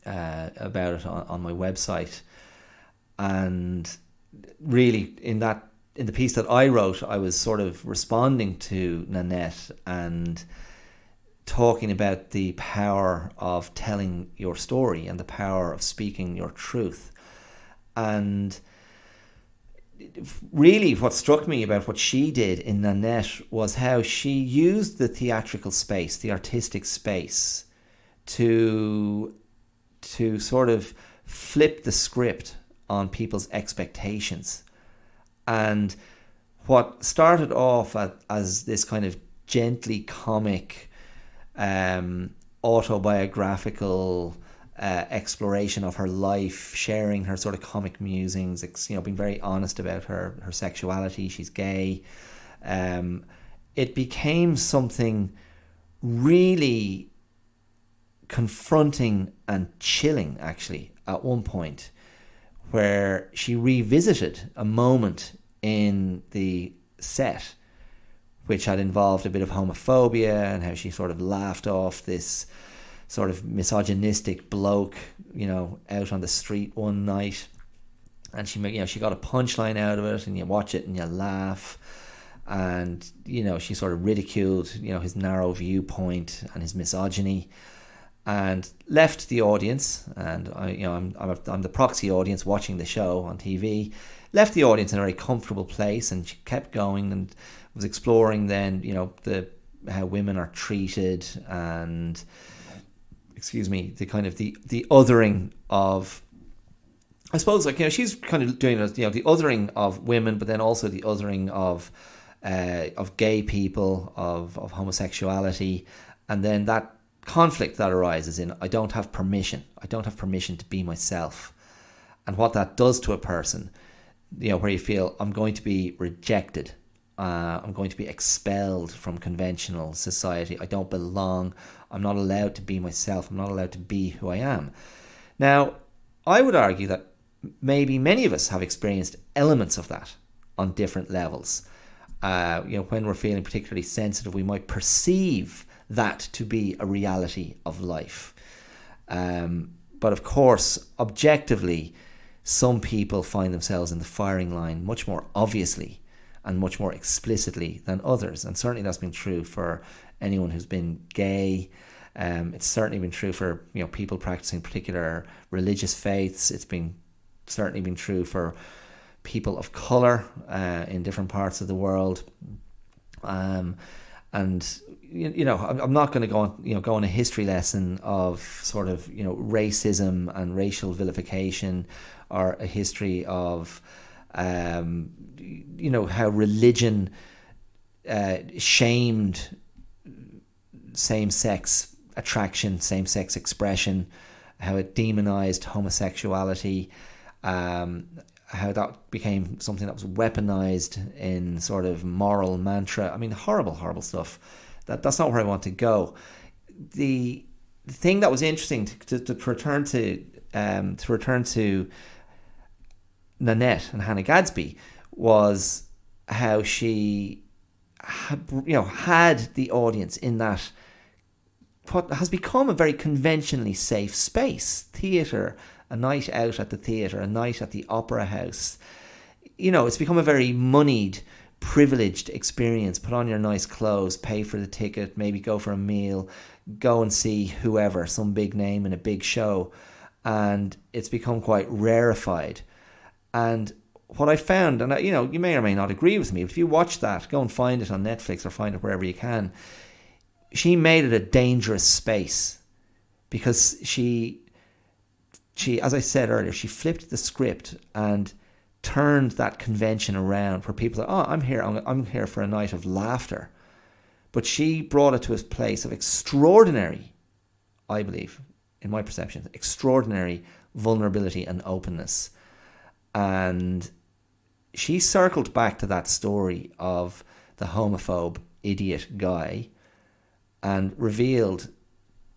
about it on my website. And really in the piece that I wrote, I was sort of responding to Nanette and talking about the power of telling your story and the power of speaking your truth. And really what struck me about what she did in Nanette was how she used the theatrical space, the artistic space, to sort of flip the script on people's expectations. And what started off as this kind of gently comic, autobiographical exploration of her life, sharing her sort of comic musings, being very honest about her sexuality. She's gay. It became something really confronting and chilling, actually, at one point, where she revisited a moment in the set which had involved a bit of homophobia and how she sort of laughed off this sort of misogynistic bloke, out on the street one night. And she got a punchline out of it, and you watch it and you laugh. And, she sort of ridiculed, his narrow viewpoint and his misogyny, and left the audience. And I'm the proxy audience watching the show on TV. Left the audience in a very comfortable place, and she kept going and was exploring then, how women are treated, and the kind of the othering of, I suppose, she's kind of doing the othering of women, but then also the othering of gay people, of homosexuality, and then that conflict that arises in I don't have permission to be myself, and what that does to a person, where you feel I'm going to be rejected, I'm going to be expelled from conventional society, I don't belong, I'm not allowed to be myself, I'm not allowed to be who I am. Now, I would argue that maybe many of us have experienced elements of that on different levels. When we're feeling particularly sensitive, we might perceive that to be a reality of life. But of course, objectively, some people find themselves in the firing line much more obviously and much more explicitly than others. And certainly that's been true for anyone who's been gay. It's certainly been true for people practicing particular religious faiths. It's certainly been true for people of colour in different parts of the world. And I'm not going to go on a history lesson of sort of racism and racial vilification, or a history of how religion shamed same-sex attraction, same-sex expression, how it demonized homosexuality, how that became something that was weaponized in sort of moral mantra. I mean, horrible, horrible stuff. That's not where I want to go. The thing that was interesting to return to Nanette and Hannah Gadsby was how she had the audience in that what has become a very conventionally safe space, theatre, a night out at the theatre, a night at the opera house. It's become a very moneyed, privileged experience. Put on your nice clothes, pay for the ticket, maybe go for a meal, go and see whoever, some big name in a big show. And it's become quite rarefied. And what I found, and you may or may not agree with me, but if you watch that, go and find it on Netflix or find it wherever you can, she made it a dangerous space, because she, as I said earlier, she flipped the script and turned that convention around, where people are, I'm here for a night of laughter. But she brought it to a place of extraordinary, I believe, in my perception, extraordinary vulnerability and openness. And she circled back to that story of the homophobe idiot guy and revealed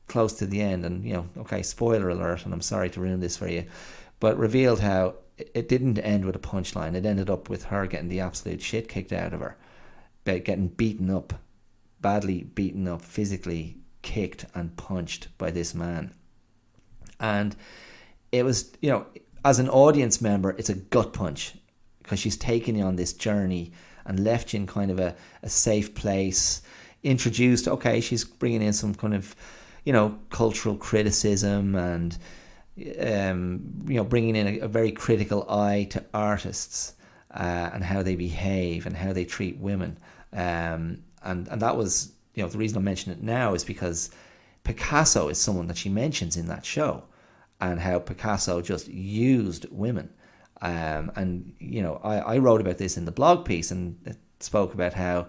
close to the end, and okay, spoiler alert, and I'm sorry to ruin this for you, but revealed how it didn't end with a punchline. It ended up with her getting the absolute shit kicked out of her, getting beaten up, badly beaten up, physically kicked and punched by this man. And it was, as an audience member, it's a gut punch, because she's taken you on this journey and left you in kind of a safe place, introduced, okay, she's bringing in some kind of, cultural criticism and, bringing in a very critical eye to artists and how they behave and how they treat women. And that was, the reason I mention it now is because Picasso is someone that she mentions in that show, and how Picasso just used women. I wrote about this in the blog piece, and it spoke about how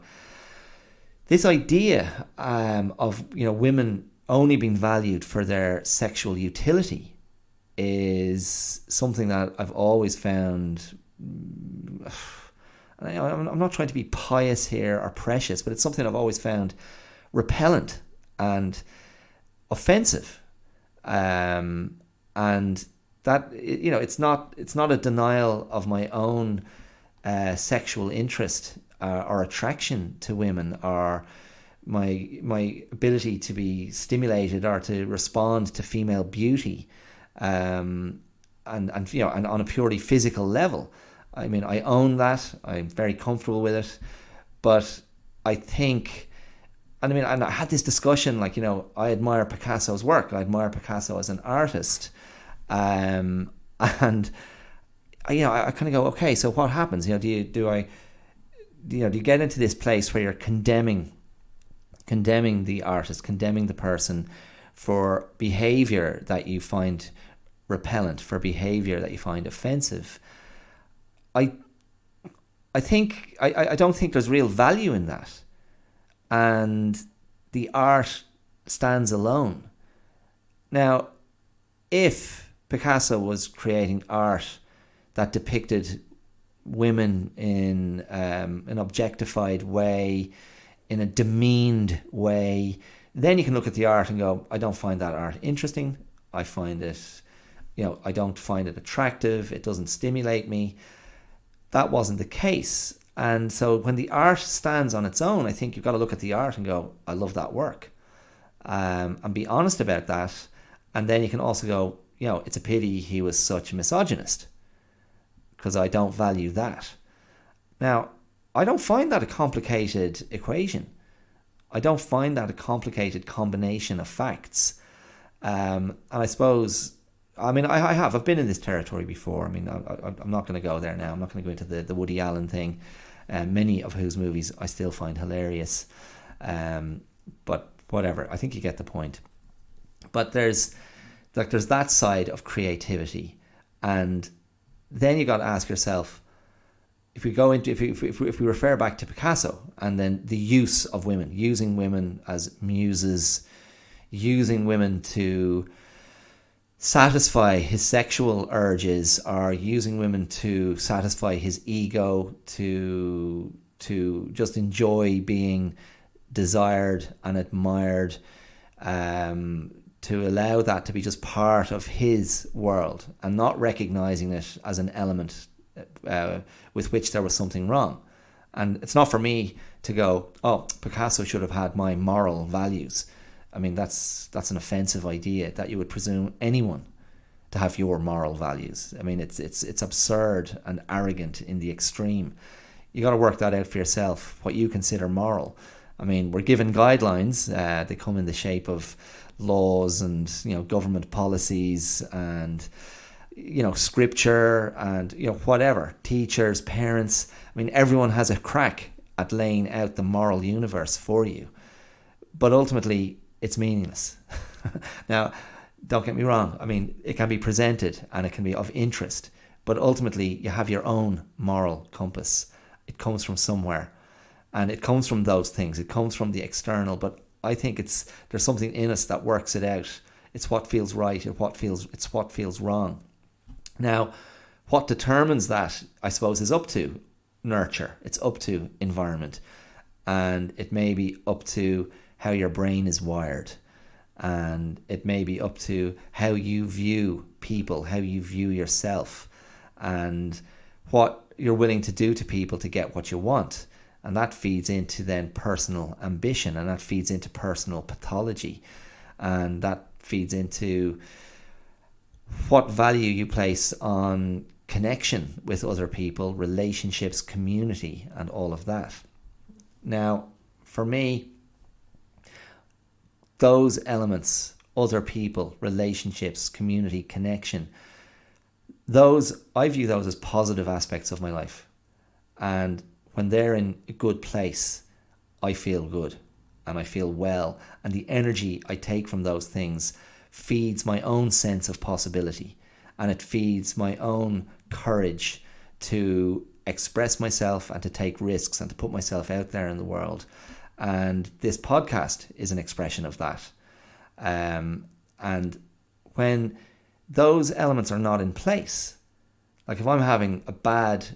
this idea of women only being valued for their sexual utility is something that I've always found. I'm not trying to be pious here or precious, but it's something I've always found repellent and offensive. And that, it's not a denial of my own sexual interest or attraction to women, or my ability to be stimulated or to respond to female beauty, and on a purely physical level. I mean, I own that. I'm very comfortable with it. But I think, and I had this discussion, like, I admire Picasso's work. I admire Picasso as an artist. And I kind of go, okay, so what happens? Do you get into this place where you're condemning the artist, condemning the person for behavior that you find repellent, for behavior that you find offensive? I don't think there's real value in that. And the art stands alone. Now, if Picasso was creating art that depicted women in an objectified way, in a demeaned way, then you can look at the art and go, I don't find that art interesting. I find it, I don't find it attractive. It doesn't stimulate me. That wasn't the case. And so when the art stands on its own, I think you've got to look at the art and go, I love that work. And be honest about that. And then you can also go, it's a pity he was such a misogynist, because I don't value that. Now, I don't find that a complicated equation. I don't find that a complicated combination of facts. And I suppose, I've been in this territory before. I'm not going to go there now. I'm not going to go into the Woody Allen thing, many of whose movies I still find hilarious. But whatever, I think you get the point. But there's that side of creativity, and then you got to ask yourself, if we refer back to Picasso, and then the use of women, using women as muses, using women to satisfy his sexual urges, or using women to satisfy his ego, to just enjoy being desired and admired, to allow that to be just part of his world, and not recognizing it as an element with which there was something wrong. And it's not for me to go, oh, Picasso should have had my moral values. That's an offensive idea, that you would presume anyone to have your moral values. It's absurd and arrogant in the extreme. You got to work that out for yourself, what you consider moral. We're given guidelines. They come in the shape of laws and government policies and scripture and whatever, teachers, parents. Everyone has a crack at laying out the moral universe for you, but ultimately it's meaningless. Now, don't get me wrong, it can be presented and it can be of interest, but ultimately you have your own moral compass. It comes from somewhere, and it comes from those things. It comes from the external, but I think there's something in us that works it out. It's what feels right, it's what feels wrong. Now, what determines that, I suppose, is up to nurture. It's up to environment. And it may be up to how your brain is wired. And it may be up to how you view people, how you view yourself, and what you're willing to do to people to get what you want. And that feeds into then personal ambition, and that feeds into personal pathology. And that feeds into what value you place on connection with other people, relationships, community, and all of that. Now, for me, those elements, other people, relationships, community, connection, I view those as positive aspects of my life. And when they're in a good place, I feel good and I feel well. And the energy I take from those things feeds my own sense of possibility, and it feeds my own courage to express myself and to take risks and to put myself out there in the world. And this podcast is an expression of that. And when those elements are not in place, like if I'm having a bad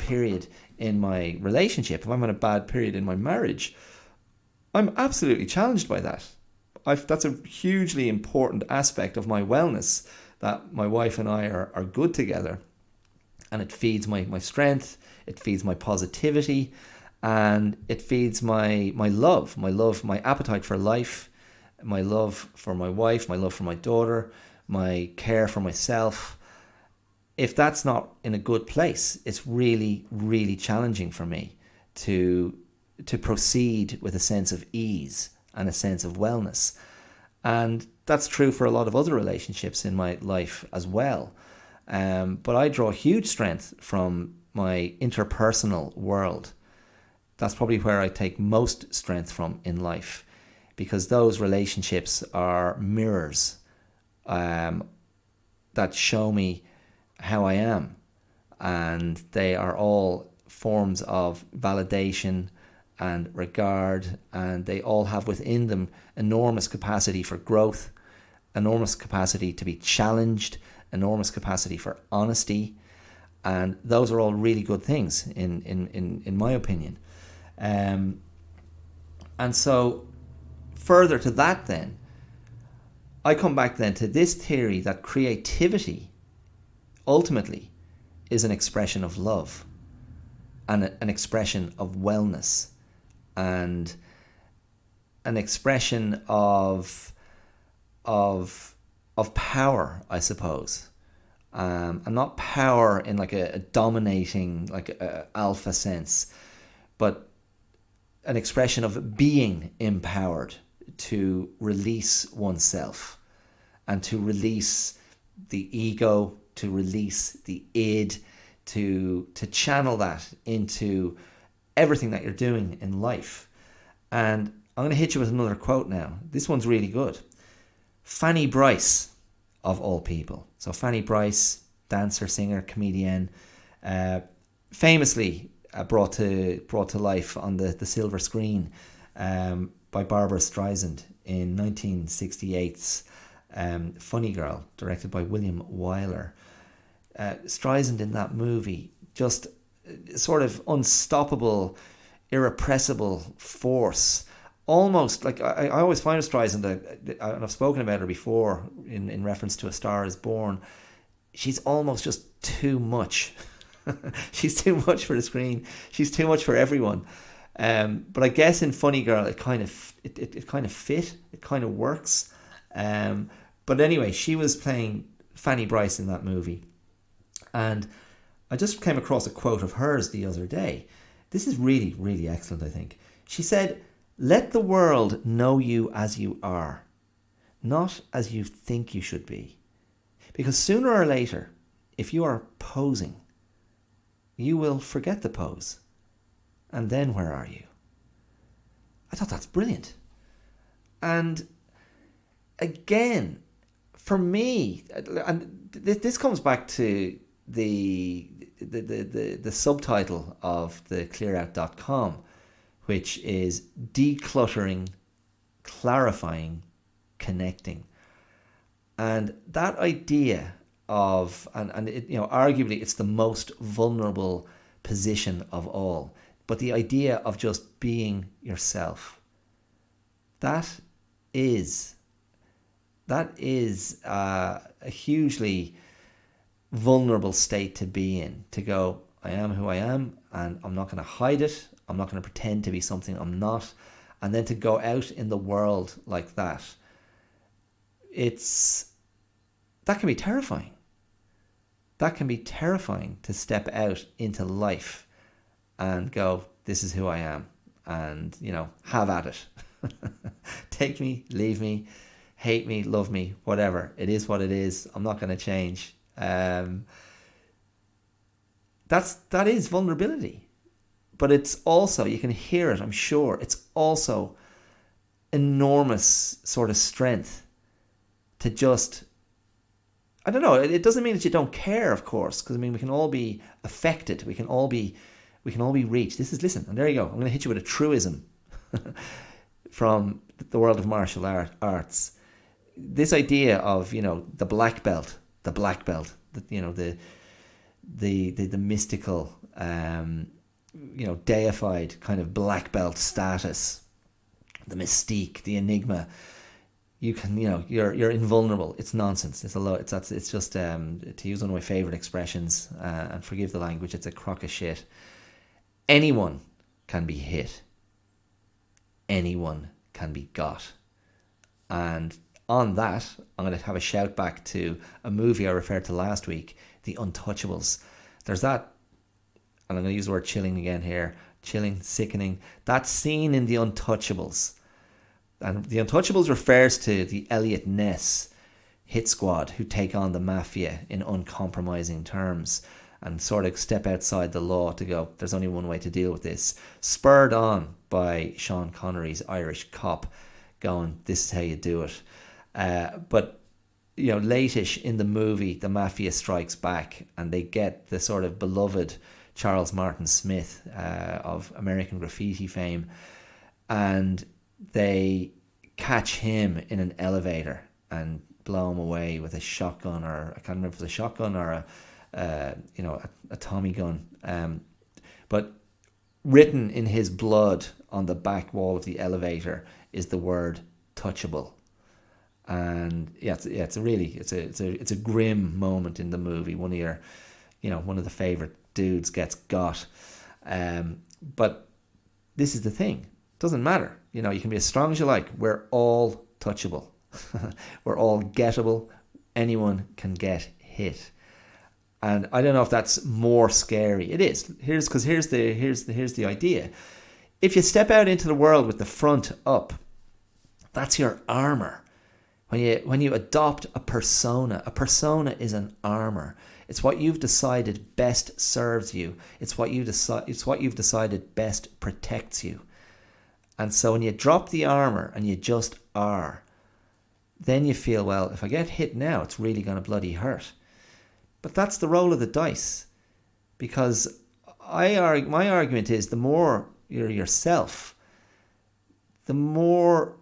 period in my relationship, if I'm in a bad period in my marriage, I'm absolutely challenged by that. That's a hugely important aspect of my wellness, that my wife and I are good together, and it feeds my strength, it feeds my positivity, and it feeds my love, my appetite for life, my love for my wife, my love for my daughter, my care for myself. If that's not in a good place, it's really, really challenging for me to proceed with a sense of ease and a sense of wellness. And that's true for a lot of other relationships in my life as well. But I draw huge strength from my interpersonal world. That's probably where I take most strength from in life, because those relationships are mirrors that show me how I am. And they are all forms of validation and regard, and they all have within them enormous capacity for growth, enormous capacity to be challenged, enormous capacity for honesty, and those are all really good things in my opinion. And so further to that then, I come back then to this theory that creativity ultimately is an expression of love and an expression of wellness and an expression of power, I suppose. And not power in like a dominating, like a alpha sense, but an expression of being empowered to release oneself and to release the ego, to release the id, to channel that into everything that you're doing in life. And I'm going to hit you with another quote now. This one's really good. Fanny Bryce, of all people. So Fanny Bryce, dancer, singer, comedian, famously brought to life on the silver screen by Barbara Streisand in 1968's Funny Girl, directed by William Wyler. Streisand in that movie, just sort of unstoppable, irrepressible force. Almost like I always find Streisand, and I've spoken about her before in reference to A Star Is Born, she's almost just too much. She's too much for the screen. She's too much for everyone. But I guess in Funny Girl, it kind of fit. It kind of works. But anyway, she was playing Fanny Bryce in that movie, and I just came across a quote of hers the other day. This is really, really excellent, I think. She said, "Let the world know you as you are, not as you think you should be. Because sooner or later, if you are posing, you will forget the pose. And then where are you?" I thought that's brilliant. And again, for me, and this comes back to the subtitle of the clearout.com, which is decluttering, clarifying, connecting. And that idea of, and it, arguably it's the most vulnerable position of all, but the idea of just being yourself, that is a hugely vulnerable state to be in, to go, I am who I am, and I'm not going to hide it. I'm not going to pretend to be something I'm not. And then to go out in the world like that, that can be terrifying. That can be terrifying, to step out into life and go, this is who I am, and, have at it. Take me, leave me, hate me, love me, whatever. It is what it is. I'm not going to change. That is vulnerability. But it's also, you can hear it, I'm sure, it's also enormous sort of strength to just, I don't know, it doesn't mean that you don't care, of course, because we can all be affected, we can all be reached. Listen, and there you go, I'm going to hit you with a truism from the world of martial arts. This idea of, the black belt, the mystical, deified kind of black belt status, the mystique, the enigma. You can, you're invulnerable. It's nonsense. It's just to use one of my favorite expressions, and forgive the language, it's a crock of shit. Anyone can be hit. Anyone can be got. And on that, I'm going to have a shout back to a movie I referred to last week, The Untouchables. There's that, and I'm going to use the word chilling again here, chilling, sickening, that scene in The Untouchables. And The Untouchables refers to the Elliot Ness hit squad who take on the mafia in uncompromising terms and sort of step outside the law to go, there's only one way to deal with this. Spurred on by Sean Connery's Irish cop going, this is how you do it. But, you know, late-ish in the movie, the mafia strikes back and they get the sort of beloved Charles Martin Smith of American Graffiti fame, and they catch him in an elevator and blow him away with a shotgun, or I can't remember if it was a shotgun or a Tommy gun. But written in his blood on the back wall of the elevator is the word touchable. And it's a grim moment in the movie. One of the favorite dudes gets got. But this is the thing. It doesn't matter. You know, you can be as strong as you like. We're all touchable. We're all gettable. Anyone can get hit. And I don't know if that's more scary. It is. Here's the idea. If you step out into the world with the front up, that's your armor. When you adopt a persona is an armor. It's what you've decided best serves you. It's what you've decided best protects you. And so when you drop the armor and you just are, then you feel, well, if I get hit now, it's really going to bloody hurt. But that's the roll of the dice. Because my argument is, the more you're yourself, the more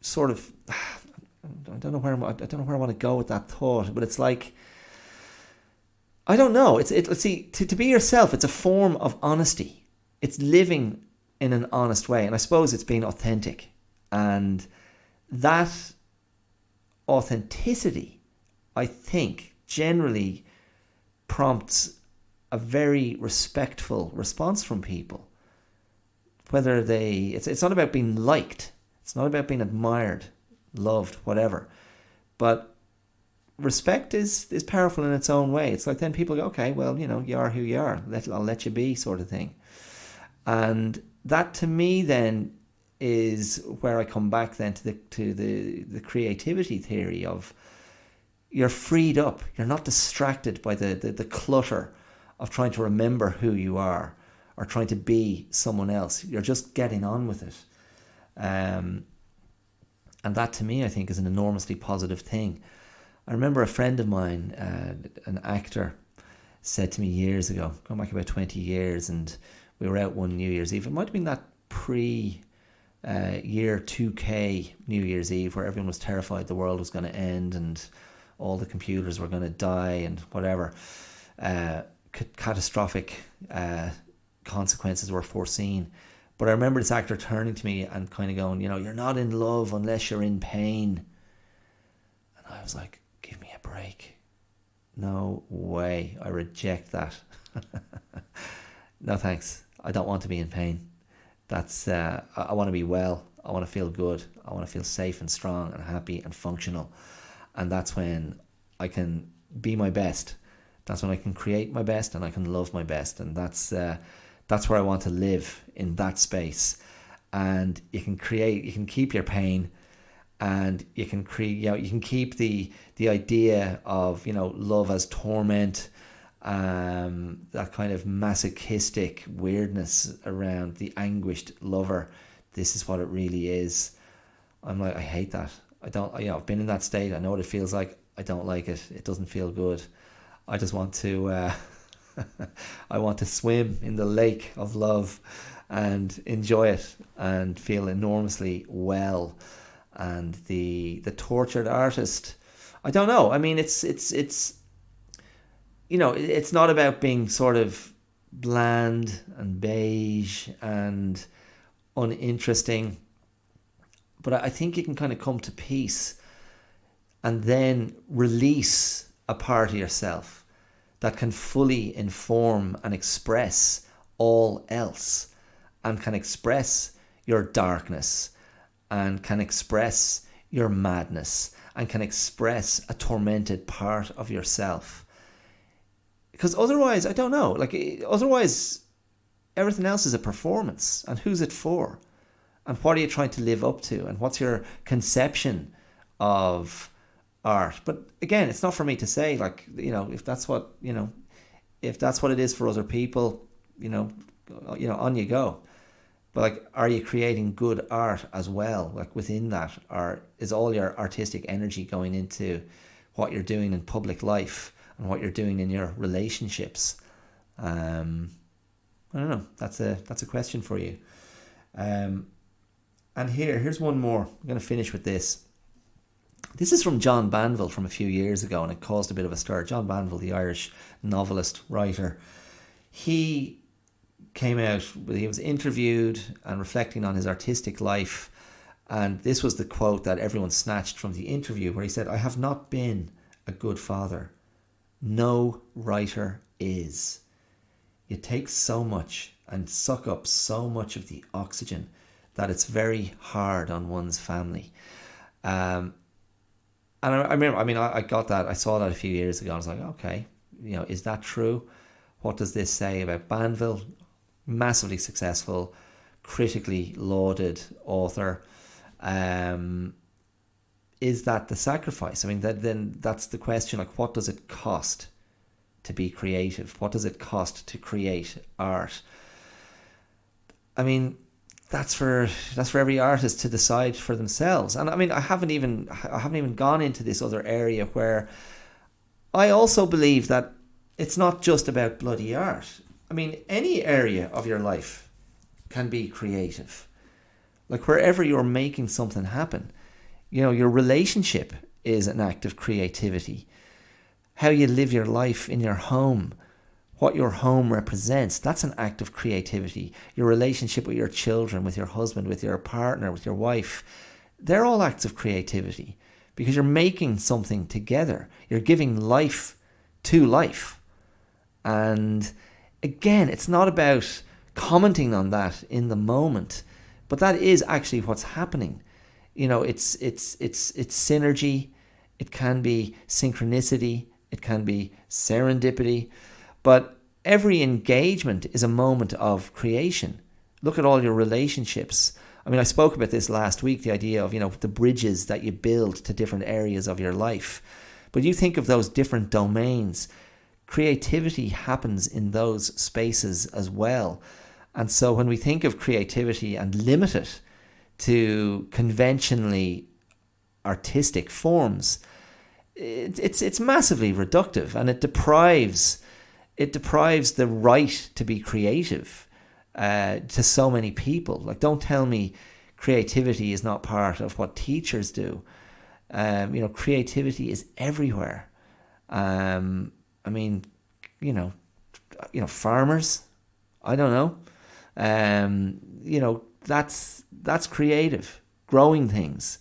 sort of, I don't know where I want to go with that thought, but it's like, I don't know. Let's see, to be yourself, it's a form of honesty. It's living in an honest way, and I suppose it's being authentic. And that authenticity, I think, generally prompts a very respectful response from people. Whether it's not about being liked, it's not about being admired, loved, whatever. But respect is powerful in its own way. It's like then people go, okay, well, you know, you are who you are. I'll let you be, sort of thing. And that to me then is where I come back then to the creativity theory of, you're freed up. You're not distracted by the clutter of trying to remember who you are or trying to be someone else. You're just getting on with it. And that to me, I think, is an enormously positive thing. I remember a friend of mine, an actor, said to me years ago, going back about 20 years, and we were out one New Year's Eve. It might have been that year 2K New Year's Eve, where everyone was terrified the world was going to end and all the computers were going to die and whatever. Catastrophic consequences were foreseen. But I remember this actor turning to me and kind of going, you know, you're not in love unless you're in pain. And I was like, give me a break. No way. I reject that. No thanks. I don't want to be in pain. That's I want to be well. I want to feel good. I want to feel safe and strong and happy and functional. And that's when I can be my best. That's when I can create my best and I can love my best. And that's where I want to live, in that space. And you can keep your pain, and you can keep the idea of, you know, love as torment, that kind of masochistic weirdness around the anguished lover. This is what it really is. I'm like, I hate that. I've been in that state. I know what it feels like. I don't like it. It doesn't feel good. I just want to, I want to swim in the lake of love and enjoy it and feel enormously well. And the tortured artist, I don't know. I mean, it's you know, it's not about being sort of bland and beige and uninteresting. But I think you can kind of come to peace and then release a part of yourself that can fully inform and express all else and can express your darkness and can express your madness and can express a tormented part of yourself. Because otherwise, I don't know, otherwise everything else is a performance. And who's it for? And what are you trying to live up to? And what's your conception of art? But again, it's not for me to say, if that's what it is for other people, on you go. But are you creating good art as well? Within that, or is all your artistic energy going into what you're doing in public life and what you're doing in your relationships? I don't know. That's a question for you. And here's one more. I'm going to finish with this. This is from John Banville from a few years ago, and it caused a bit of a stir. John Banville, the Irish novelist, writer, he came out, he was interviewed and reflecting on his artistic life, and this was the quote that everyone snatched from the interview, where he said, "I have not been a good father. No writer is. You take so much and suck up so much of the oxygen that it's very hard on one's family." And I remember, I got that, I saw that a few years ago. I was like, okay, is that true? What does this say about Banville? Massively successful, critically lauded author. Is that the sacrifice? Then that's the question. What does it cost to be creative? What does it cost to create art? That's for every artist to decide for themselves. And I haven't even gone into this other area where I also believe that it's not just about bloody art. Any area of your life can be creative. Wherever you're making something happen, your relationship is an act of creativity. How you live your life in your home, what your home represents, that's an act of creativity. Your relationship with your children, with your husband, with your partner, with your wife, they're all acts of creativity because you're making something together. You're giving life to life. And again, it's not about commenting on that in the moment, but that is actually what's happening. It's synergy. It can be synchronicity. It can be serendipity. But every engagement is a moment of creation. Look at all your relationships. I spoke about this last week, the idea of, the bridges that you build to different areas of your life. But you think of those different domains. Creativity happens in those spaces as well. And so when we think of creativity and limit it to conventionally artistic forms, it's massively reductive, and it deprives the right to be creative to so many people. Don't tell me creativity is not part of what teachers do. Creativity is everywhere. Farmers, I don't know. That's creative. Growing things,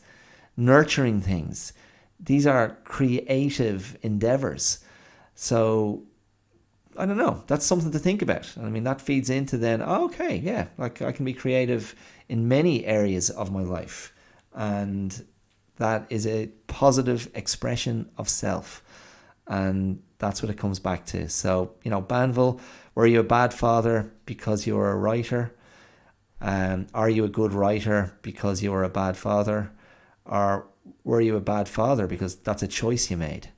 nurturing things. These are creative endeavors. So, I don't know. That's something to think about. That feeds into then, okay, yeah, I can be creative in many areas of my life. And that is a positive expression of self. And that's what it comes back to. So, Banville, were you a bad father because you were a writer? Are you a good writer because you were a bad father? Or were you a bad father because that's a choice you made?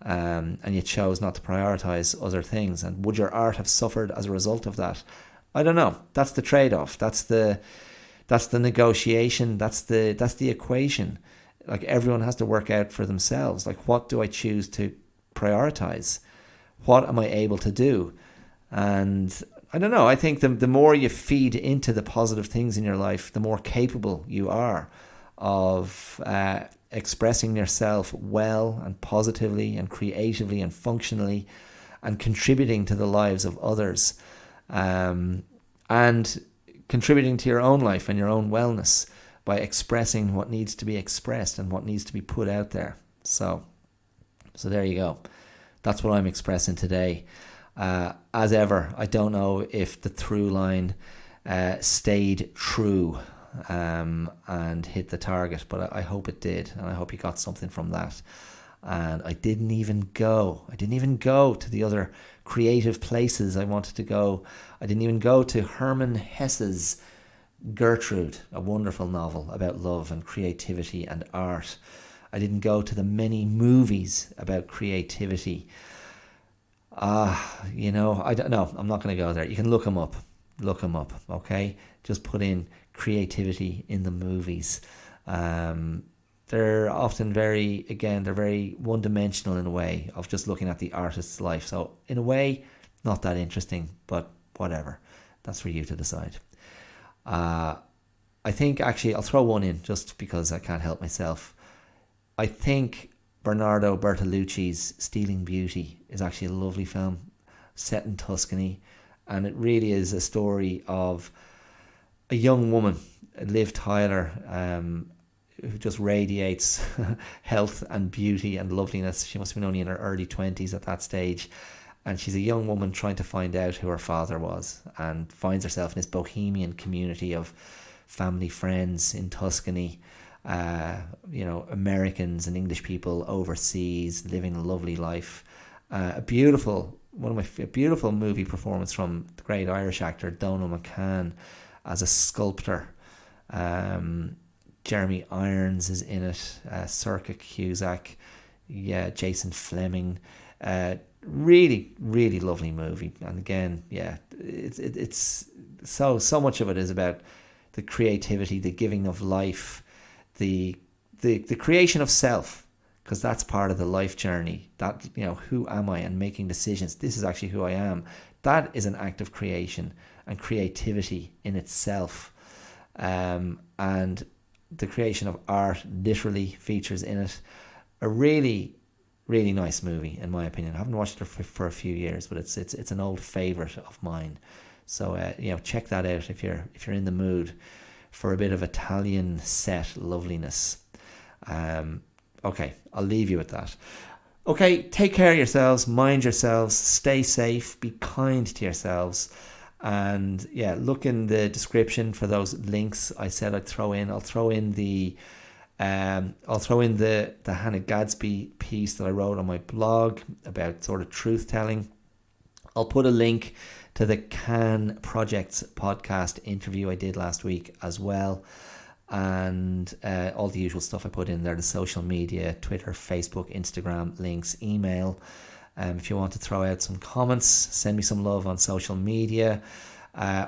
And you chose not to prioritize other things? And would your art have suffered as a result of that? I don't know. That's the trade-off. That's the negotiation. That's the equation. Everyone has to work out for themselves. What do I choose to prioritize? What am I able to do? And I don't know. I think the more you feed into the positive things in your life, the more capable you are of expressing yourself well and positively and creatively and functionally and contributing to the lives of others, and contributing to your own life and your own wellness by expressing what needs to be expressed and what needs to be put out there. So there you go. That's what I'm expressing today. As ever, I don't know if the through line stayed true and hit the target, but I hope it did, and I hope you got something from that. And I didn't even go to the other creative places I wanted to go. I didn't even go to Hermann Hesse's Gertrude, a wonderful novel about love and creativity and art. I didn't go to the many movies about creativity. I don't know. I'm not going to go there. You can look them up. Okay? Just put in creativity in the movies. They're often they're very one-dimensional in a way of just looking at the artist's life. So in a way, not that interesting, but whatever. That's for you to decide. I think actually I'll throw one in just because I can't help myself. I think Bernardo Bertolucci's Stealing Beauty is actually a lovely film set in Tuscany, and it really is a story of a young woman, Liv Tyler, who just radiates health and beauty and loveliness. She must have been only in her early 20s at that stage, and she's a young woman trying to find out who her father was, and finds herself in this bohemian community of family friends in Tuscany, Americans and English people overseas living a lovely life. A beautiful movie performance from the great Irish actor Donal McCann as a sculptor. Jeremy Irons is in it, Circa Cusack, Jason Fleming. Really, really lovely movie. And again, it's so much of it is about the creativity, the giving of life, the creation of self, because that's part of the life journey. That, who am I, and making decisions. This is actually who I am. That is an act of creation and creativity in itself. And the creation of art literally features in it. A really, really nice movie, in my opinion. I haven't watched it for a few years, but it's an old favourite of mine. So check that out if you're in the mood for a bit of Italian set loveliness. Okay, I'll leave you with that. Okay, take care of yourselves, mind yourselves, stay safe, be kind to yourselves, and look in the description for those links I said I'd throw in. I'll throw in the Hannah Gadsby piece that I wrote on my blog about sort of truth telling. I'll put a link to the Can Projects podcast interview I did last week as well, and all the usual stuff I put in there, the social media, Twitter, Facebook, Instagram, links, email. If you want to throw out some comments, send me some love on social media,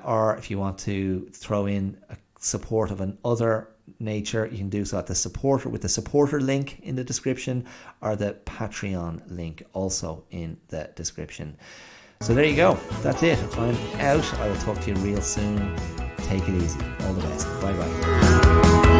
or if you want to throw in a support of another nature, you can do so at the supporter link in the description, or the Patreon link also in the description. So there you go. That's it. I'm out. I will talk to you real soon. Take it easy. All the best. Bye bye.